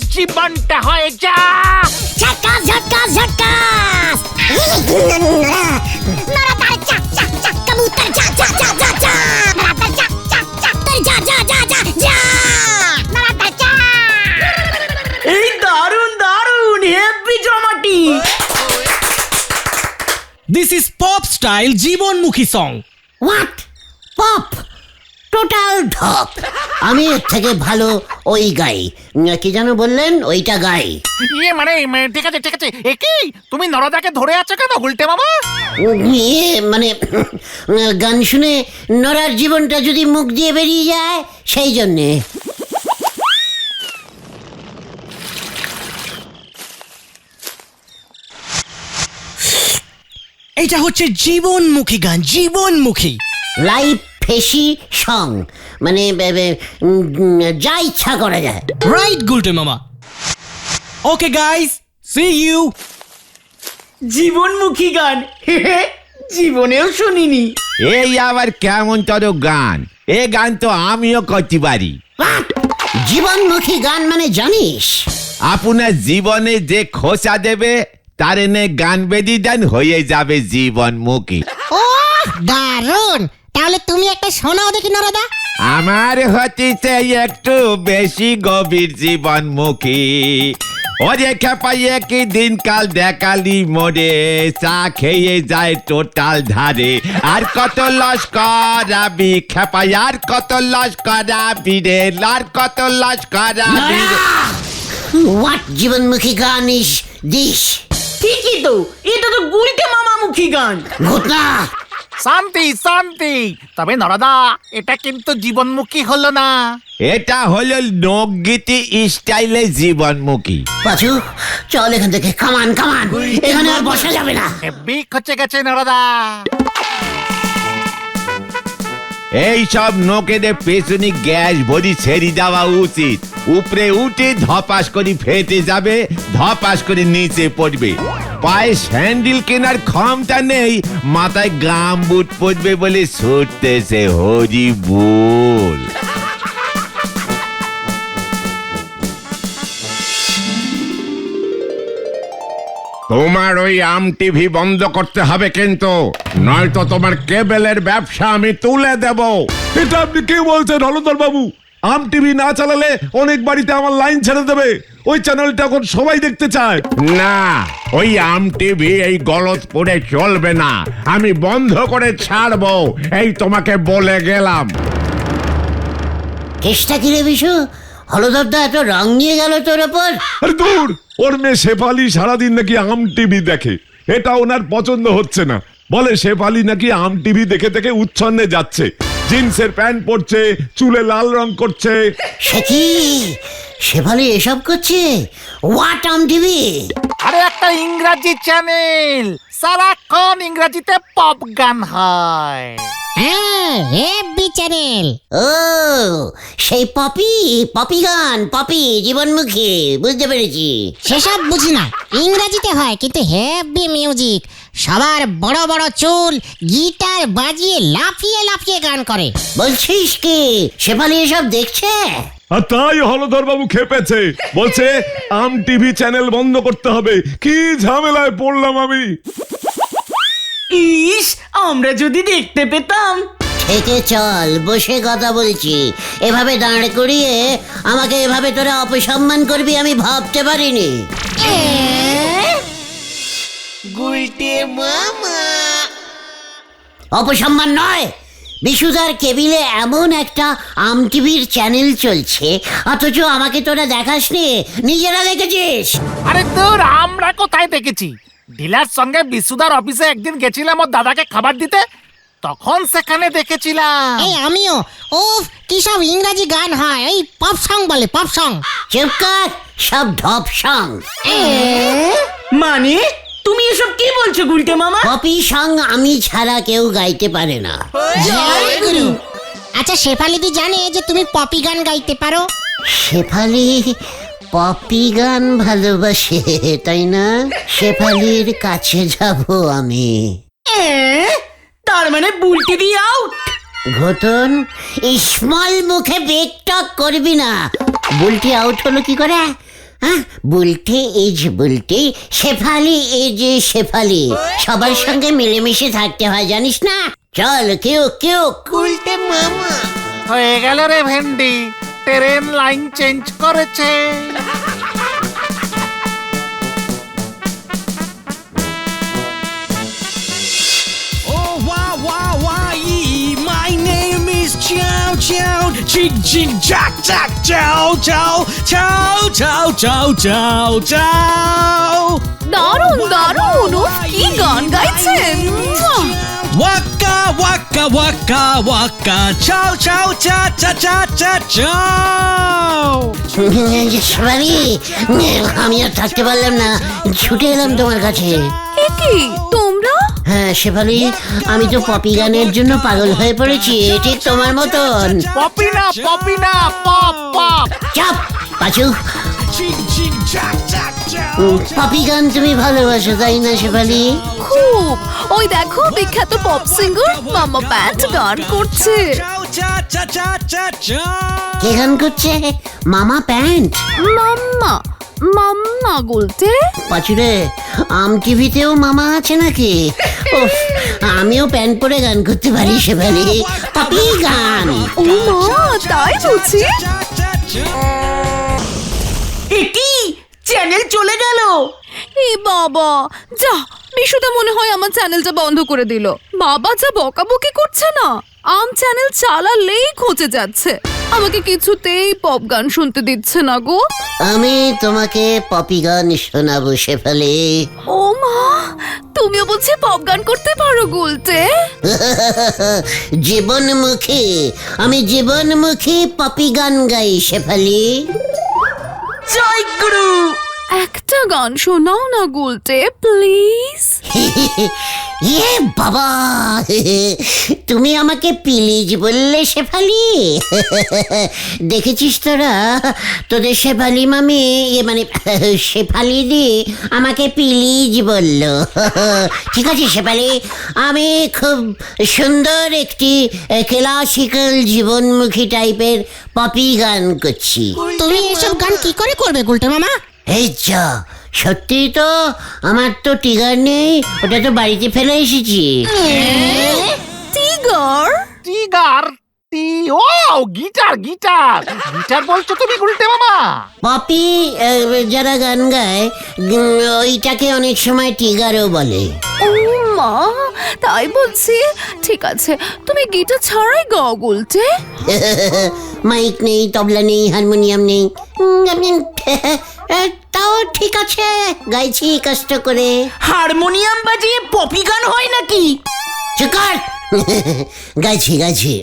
ঝটকাস। নরা তার চাক কবুতর যা। নরা তার চাক যা। নরা তার চাক। এই দারুণ হেভি জমাটি। দিস ইজ পপ স্টাইল জীবনমুখী সং। What? Pop? টোটাল ঢপ। আমি এর থেকে ভালো ওই গাই। কি যেন বললেন? ওইটা গাই। মানে ঠিক আছে। কি তুমি নরদাকে ধরে আছো কেন গুলটে মামা? মানে গান শুনে নরার জীবনটা যদি মুখ দিয়ে বেরিয়ে যায়, সেই জন্যে। এটা হচ্ছে জীবনমুখী গান, জীবনমুখী। লাইফ ফেসি সং, মানে যা ইচ্ছা করা যায়। রাইট গুলটে মামা। Okay guys, see you. জীবনমুখী গান জীবনেও শুনিনি। এই আবার কেমন তোর গান? এ গান তো আমিও করতে পারি। বাহ! জীবনমুখী গান মানে জানিস? আপনার জীবনে যে খোঁচা দেবে তার এনে গান বেদি দেন, হয়ে যাবে জীবনমুখী। ও দারুণ! তাহলে তুমি একটা শোনাও দেখি নরদা। আমার হচ্ছে একটু বেশি গভীর জীবনমুখী। ওরে খেপাই একই দিনকাল দেখালি মোড়ে, চা খেয়ে যায় টোটাল ধারে। আর কত লস করাবি খেপাই, আর কত লস করাবি রে, আর কত লস করাবি রে। হোয়াট জীবনমুখী গান ইস দিস? ঠিকই তো, এটা তো গুলটে মামামুখী গান। ঘটনা শান্তি শান্তি। তবে নরদা, এটা কিন্তু জীবনমুখী হলো না। এটা হলো লোকগীতি স্টাইলে জীবনমুখী। পাচু, চল এখান থেকে, কামান কামান, এখানে আর বসা যাবে না। হেব্বি খচে গেছে নরদা। এই সব নোকেদের পেছনে গ্যাস ভরি ছেড়ে দেওয়া উচিত। উপরে উঠে ধপাস করে ফেটে যাবে, ধপাস করে নিচে পড়বে। পায়ে স্যান্ডেল কেনার ক্ষমতা নেই, মাথায় গাম বুট পড়বে বলে ছুটতেছে। হরি বল। তোমার ওই আম টিভি বন্ধ করতে হবে কিন্তু, নয়তো তোমার কেবলের ব্যবসা আমি তুলে দেব। এটা আপনি কি বলছেন হলদর বাবু? আম টিভি না চালালে অনেক বাড়িতে আমার লাইন ছেড়ে দেবে। ওই চ্যানেলটা এখন সবাই দেখতে চায়। না, ওই আম টিভি এই গলতপুরে চলবে না, আমি বন্ধ করে ছাড়বো, এই তোমাকে বলে গেলাম। চেষ্টা কি রে বিশু? হলদরদা এত রং নিয়ে গেল তোর ওপর? আরে দূর, ওর মেয়ে শেফালি সারাদিন নাকি আম টিভি দেখে, এটা ওনার পছন্দ হচ্ছে না। বলে শেফালি নাকি আম টিভি দেখে দেখে উচ্ছন্নে যাচ্ছে, জিন্সের প্যান্ট পরছে, চুলে লাল রং করছে। সে কি শেফালি এসব করছে? What um TV? আরে একটা ইংরাজি চ্যানেল, সারাক্ষণ ইংরাজিতে পপ গান হয়। হ্যাঁ, হেব্বি চ্যানেল। ও সেই পপি, পপি গান, পপি জীবনমুখী, বুঝতে পেরেছি। সেসব বুঝি না, ইংরাজিতে হয় কিন্তু হেভি মিউজিক। সবার বড় বড় চুল, গিটার বাজিয়ে লাফিয়ে লাফিয়ে গান করে। বলছিস কি শেফালি এসব দেখছে? আর তাই হলধর বাবু খেপেছে, বলছে আম টিভি চ্যানেল বন্ধ করতে হবে। কি ঝামেলায় পড়লাম আমি। ইস, আমরা যদি দেখতে পেতাম। থেকে চল, বসে কথা বলছি। এভাবে দাঁড় করিয়ে আমাকে এভাবে তোরা অপসম্মান করবি আমি ভাবতে পারিনি। অপসম্মান নয়, বিশুদার কেবিলে এমন একটা আম টিভির চ্যানেল চলছে, অথচ আমাকে তোরা দেখাসনি, নিজেরা দেখেছিস। আরে তোর আমরা কোথায় দেখেছি? ডিলার সঙ্গে বিশুদার অফিসে একদিন গেছিলাম ওর দাদাকে খাবার দিতে, তখন সেখানে দেখেছিলাম। এই আমিও। উফ, কি সব ইংরাজি গান হয়, এই পপ সং বলে, পপ সং। চুপ কর, সব ঢপ সং। মানে তুমি এসব কি বলছো গুলটে মামা? পপি সং আমি ছাড়া কেউ গাইতে পারে না। জয় গুরু। আচ্ছা, শেফালিদি জানে যে তুমি পপি গান গাইতে পারো? শেফালি পপি গান ভালোবাসে, তাই না? শেফালির কাছে যাব আমি। তার মানে বুলটি দি আউট। ঘটন, স্মল মুখে বেগ টক করবি না। বুলটি আউট হলো কি করে? হ্যাঁ, বুলটি ইজ বুলটি, শেফালি ইজ শেফালি। সবার সঙ্গে মিলেমিশে থাকতে হয়, জানিস না? চল কেউ কেউ উল্টে মামা। হয়ে গেল রে ভেন্ডি, ট্রেন লাইন চেঞ্জ করেছে। Oh wow wow wow, my name is Chow Chow, Ching Ching Jack Jack Chow Chow Chow Chow Chow Chow Chow. দারুণ দারুণ, উফ, কি গান গাইছেন। Waka waka waka waka, chow chow cha cha cha cha chow. Shefali, আমি আর থাকতে পারলাম না, ছুটে এলাম তোমার কাছে। এ কি তোমরা? হ্যাঁ শেফালি, আমি তো পপি গানের জন্য পাগল হয়ে পড়েছি, ঠিক তোমার মতন। পপি না পপ পপ। চাপ Pachu. Ching ching jack jack jack. পপি গান তুমি ভালোবাসো তাই না শেফালি? খুব। ওই দেখো বিখ্যাত পপ সিঙ্গার মামা ব্যান্ড গান করছে। Ciao cha cha cha cha cha. কে গান করছে? মামা প্যান্ট? মাম্মা মাম্মা বলতে? পাচুরে, আম টিভিতেও মামা আছে নাকি? উফ, আমিও প্যান্ট পরে গান করতে পারি শেফালি। পপি গান। ও মা, তাই বুঝি? কি চ্যানেল চলে গেল? এ বাবা, যা বিশুদা মনে হয় আমার চ্যানেলটা বন্ধ করে দিল। বাবা যা বকাবকি করছে না, আম চ্যানেল চালালেই খোঁজে যাচ্ছে। আমাকে কিছুতেই পপ গান শুনতে দিচ্ছে না গো। আমি তোমাকে পপি গান শোনাবো শেফালি। ও মা, তুমিও বলছি পপ গান করতে পারো গুলতে? জীবনমুখী, আমি জীবনমুখী পপি গান গাই শেফালি। জয় গুরু। একটা গান শোনাও না গুলতে প্লিজ। ইয়ে বাবা, তুমি আমাকে প্লিজ বললে শেফালি? দেখেছিস তোরা, তোদের শেফালি মামি মানে শেফালি দি আমাকে প্লিজ বলল। ঠিক আছে শেফালি, আমি খুব সুন্দর একটি ক্লাসিক্যাল জীবনমুখী টাইপের পপি গান করছি। তুমি এসব গান কি করে করবে গুলটে মামা? এই যা, সত্যি তো আমার তো টিগার নেই, ওটা তো বাড়িতে ফেলে এসেছি। টিগার? টিগার টি ও গিটার গিটার গিটার বলছো তুমি গুলটে মামা? পপি যারা গান গায় ওইটাকে অনেক সময় টিগারও বলে। ও মা, তাই বলছি। ঠিক আছে, তুমি গিটার ছাড়াই গাও গুলতে। মাইক নেই, তবলা নেই, হারমোনিয়াম নেই, তাও ঠিক আছে, গাইছি কষ্ট করে। হারমোনিয়াম বাজিয়ে পপি গান হয় নাকি? চুকার। গাইছি গাইছি।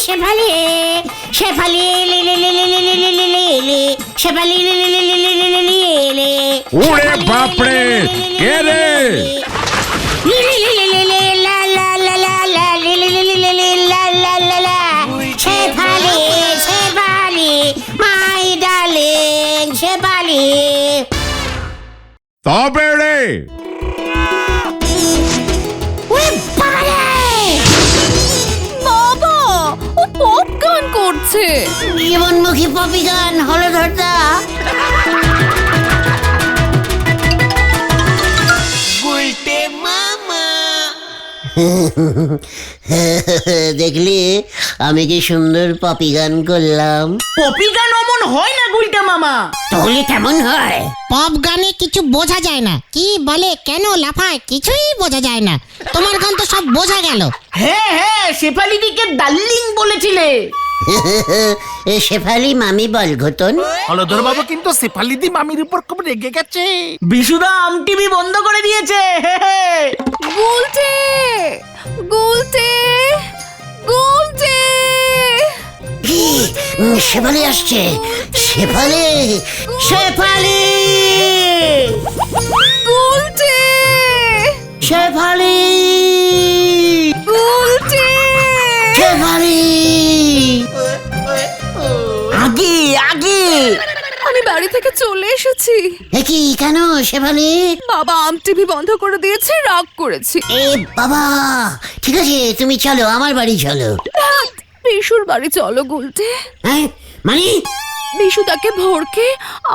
শেফালি শেফালি শেফালি। ওরে বাপরে, কে রে? Shefali Shefali my darling Shefali. তবে রে, বাবা, ও পপ গান করছে। জীবনমুখী পপি গান হলো ধরতা। দেখলি আমি কি সুন্দর পপি গান করলাম? পপি গান অমন হয় না গুলটে মামা। তাহলে কেমন হয়? পপ গানে কিছু বোঝা যায় না, কি বলে কেন লাফায় কিছুই বোঝা যায় না। তোমার গান তো সব বোঝা গেল। হ্যাঁ হ্যাঁ, শেফালি দিকে ডার্লিং বলেছিলে। শেফালি মামি বল ঘটন। হলধর বাবু কিন্তু শেফালি দি মামির উপর খুব রেগে গেছে। বিশুদা আম টিভি বন্ধ করে দিয়েছে। গুলতে গুলতে গুলতে। শেফালি আসছে, শেফালি শেফালি গুলতে শেফালি গুলতে। শেফালি। আগে আগে। আমি বাড়ি থেকে চলে এসেছি। কি কেন শেফালি? বাবা আম টিভি বন্ধ করে দিয়েছে, রাগ করেছি। এ বাবা, ঠিক আছে তুমি চলো, আমার বাড়ি চলো। বিশুর বাড়ি চলো গুলতে। হ্যাঁ মানে? বিশুদাকে ভোরকে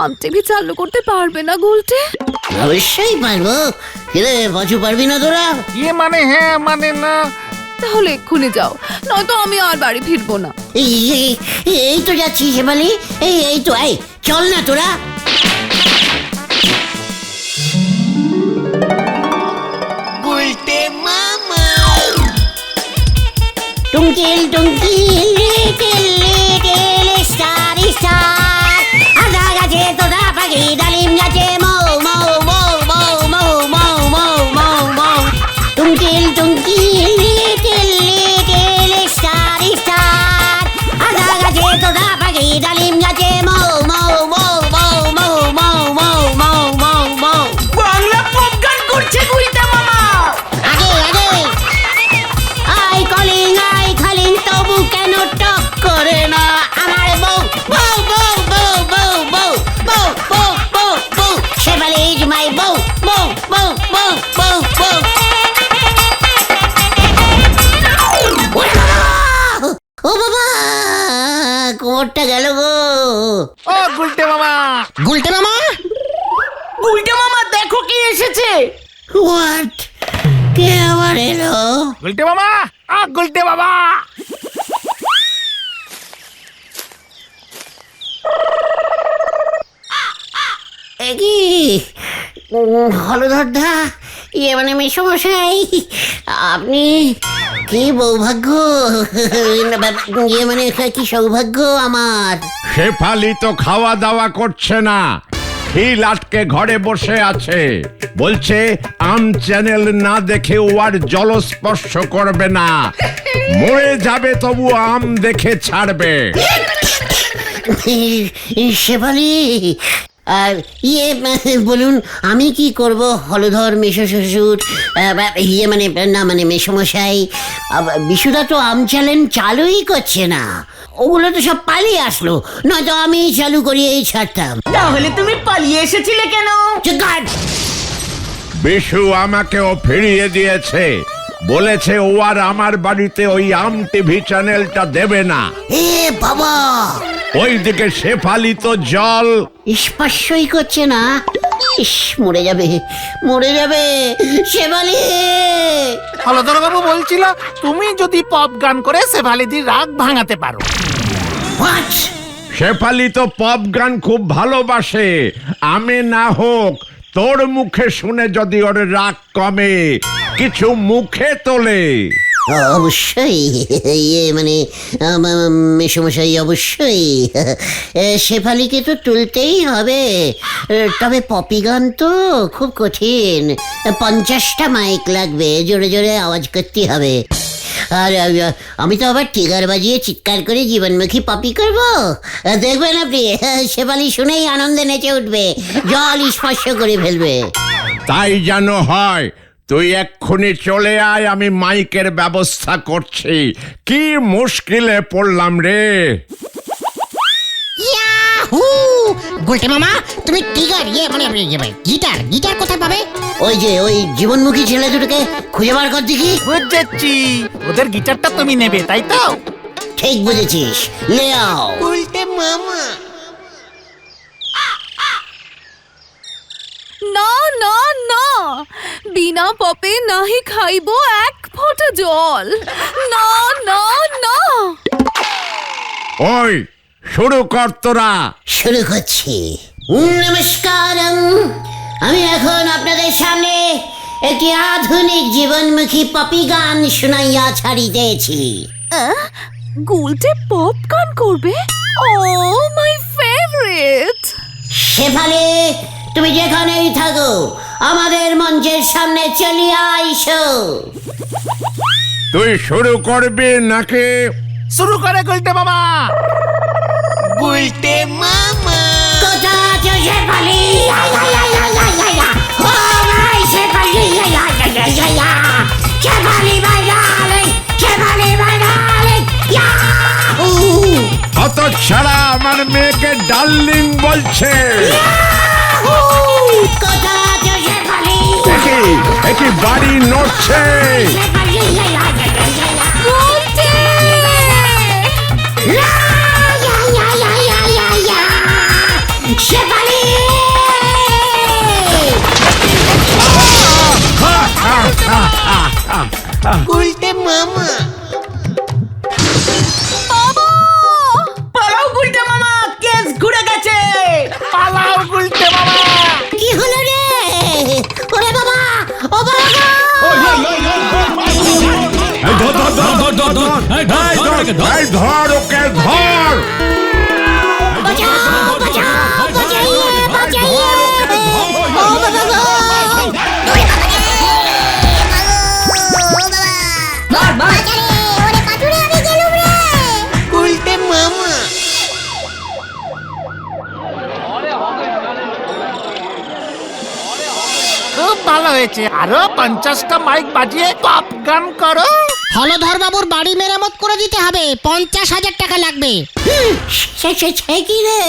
আম টিভি চালু করতে পারবে না গুলতে? অবশ্যই পারবো। কিরে বচু, পারবি না তোরা? ইয়ে মানে হ্যাঁ মানে না। তাহলে এক্ষুনি যাও, নয়তো আমি আর বাড়ি ফিরবো না। এই তো যাচ্ছি শেফালি, এই তো, এই চল না তোরা। টুঙ্কিল টুঙ্কিল লিটিল লিটিল স্টার স্টার, আদা গাছে তোতা পাখি, ডালিম গাছে মৌ মৌ মৌ মৌ মৌ মৌ মৌ মৌ মৌ। টুঙ্কিল টুঙ্কিল লিটিল লিটিল স্টার স্টার, ও বাবা, কোমরটা গেল গো। ও গুলটে মামা, গুলটে মামা, গুলটে মামা দেখো কি এসেছে। হোয়াট? কে আবার এলো? গুলটে মামা, গুলটে বাবা। কি হলধরদা, মানে মেসমশাই, আপনি কি বৌভাগ্য, মানে কি সৌভাগ্য আমার। শেফালি তো খাওয়া দাওয়া করছে না, খিল আটকে ঘরে বসে আছে। বলছে আম চ্যানেল না দেখে ও আর জলস্পর্শ করবে না, মরে যাবে তবু আম দেখে ছাড়বে। শেফালি, আর বলুন আমি কি করব হলধর মেশো শ্বশুর, মানে না মানে মেসমশাই, বিশুদা তো আম চ্যানেল চালুই করছে না, ওগুলো তো সব পালিয়ে আসলো, নয়তো আমি চালু করিয়েই ছাড়তাম। তাহলে তুমি পালিয়ে এসেছিলে কেন? বিশু আমাকেও ফিরিয়ে দিয়েছে, বলেছে ও আর আমার বাড়িতে ওই আম টিভি চ্যানেলটা দেবে না। এ বাবা, ওইদিকে শেফালি তো জল স্পর্শই করছে না। ইস, মরে যাবে, মরে যাবে শেফালি। হলধর বাবু বলছিল তুমি যদি পপ গান করে শেফালিদির রাগ ভাঙাতে পারো। হোয়াট? শেফালি তো পপ গান খুব ভালোবাসে, আমি না হোক তোর মুখে শুনে যদি ওর রাগ কমে, কিছু মুখে তোলে। অবশ্যই, মানে মেসমশাই অবশ্যই শেফালিকে তো তুলতেই হবে। তবে পপি গান তো খুব কঠিন, 50টা মাইক লাগবে, জোরে জোরে আওয়াজ করতে হবে। আর আমি তো আবার টিগার বাজিয়ে চিৎকার করে জীবনমুখী পপি করবো, দেখবেন আপনি শেফালি শুনেই আনন্দে নেচে উঠবে, জল স্পর্শ করে ফেলবে। তাই যেন হয়, তুই এক্ষুনি চলে আয়, আমি মাইকের ব্যবস্থা করছি। কি মুশকিলে পড়লাম রে। ইয়াহু! গুলটে মামা, তুমি টিগার মানে গিটার কোথায় পাবে? ওই জীবনমুখী ছেলে দুটোকে খুঁজে বার কর দেখি। বুঝেছি, ওদের গিটারটা তুমি নেবে তাই তো? ঠিক বুঝেছিস, লে আও। গুলটে মামা, না না না, বিনা পপে নাহি খাইবো এক ফোঁটা জল। না না না। ওই শুরু কর তোরা। শুরু করছি। নমস্কার, আমি এখন আপনাদের সামনে একটি আধুনিক জীবনমুখী পপি গান শুনাইয়া ছাড়িতেছি। গুলটে পপ গান করবে? ও মাই ফেভারিট। শেফালি, তুমি যেখানেই থাকো আমাদের মঞ্চের সামনে চলিয়া আইসো। তুই শুরু করবি নাকি? শুরু করে গুলটে মামা। গুলটে মামা, কোথা আছো শেফালি? ও ভাই শেফালি, শেফালি ভাইরালে, শেফালি ভাইরালে, ইয়াহু! অত ছাড়া আমার মেয়েকে ডার্লিং বলছে। কোথা আছো শেফালি? একই বাড়ি নড়ছে। শেফালি, গুলটে! শেফালি! গুলটে মামা, পালাও গুলটে মামা, কেস ঘুরে গেছে। পালাও গুলটে মামা। কি হলো রে? ওরে বাবা, ও বাবা গো! এই ধর ওকে, ধর। বাঁচাও, বাঁচাও, বাঁচাইয়ে, বাঁচাইয়ে! ও বাবা গো! গুলটে মামা, খুব ভালো হয়েছে, আরো 50টা মাইক বাজিয়ে পপ গান করো। হলধর বাবুর বাড়ি মেরামত করে দিতে হবে, 50,000 টাকা লাগবে। সে কি রে?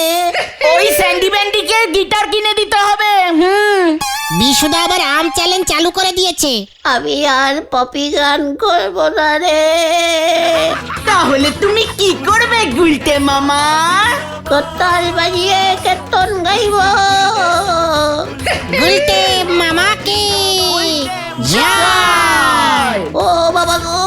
ওই স্যান্ডি ব্যান্ডিকে গিটার কিনে দিতে হবে। বিশুদা আবার আম চ্যালেঞ্জ চালু করে দিয়েছে। আমি আর পপি গান করবো না রে। তাহলে তুমি কি করবে গুলটে মামা? করতাল বাজিয়ে কীর্তন গাইব। গুলটে মামাকে জয়। ও বাবা গো,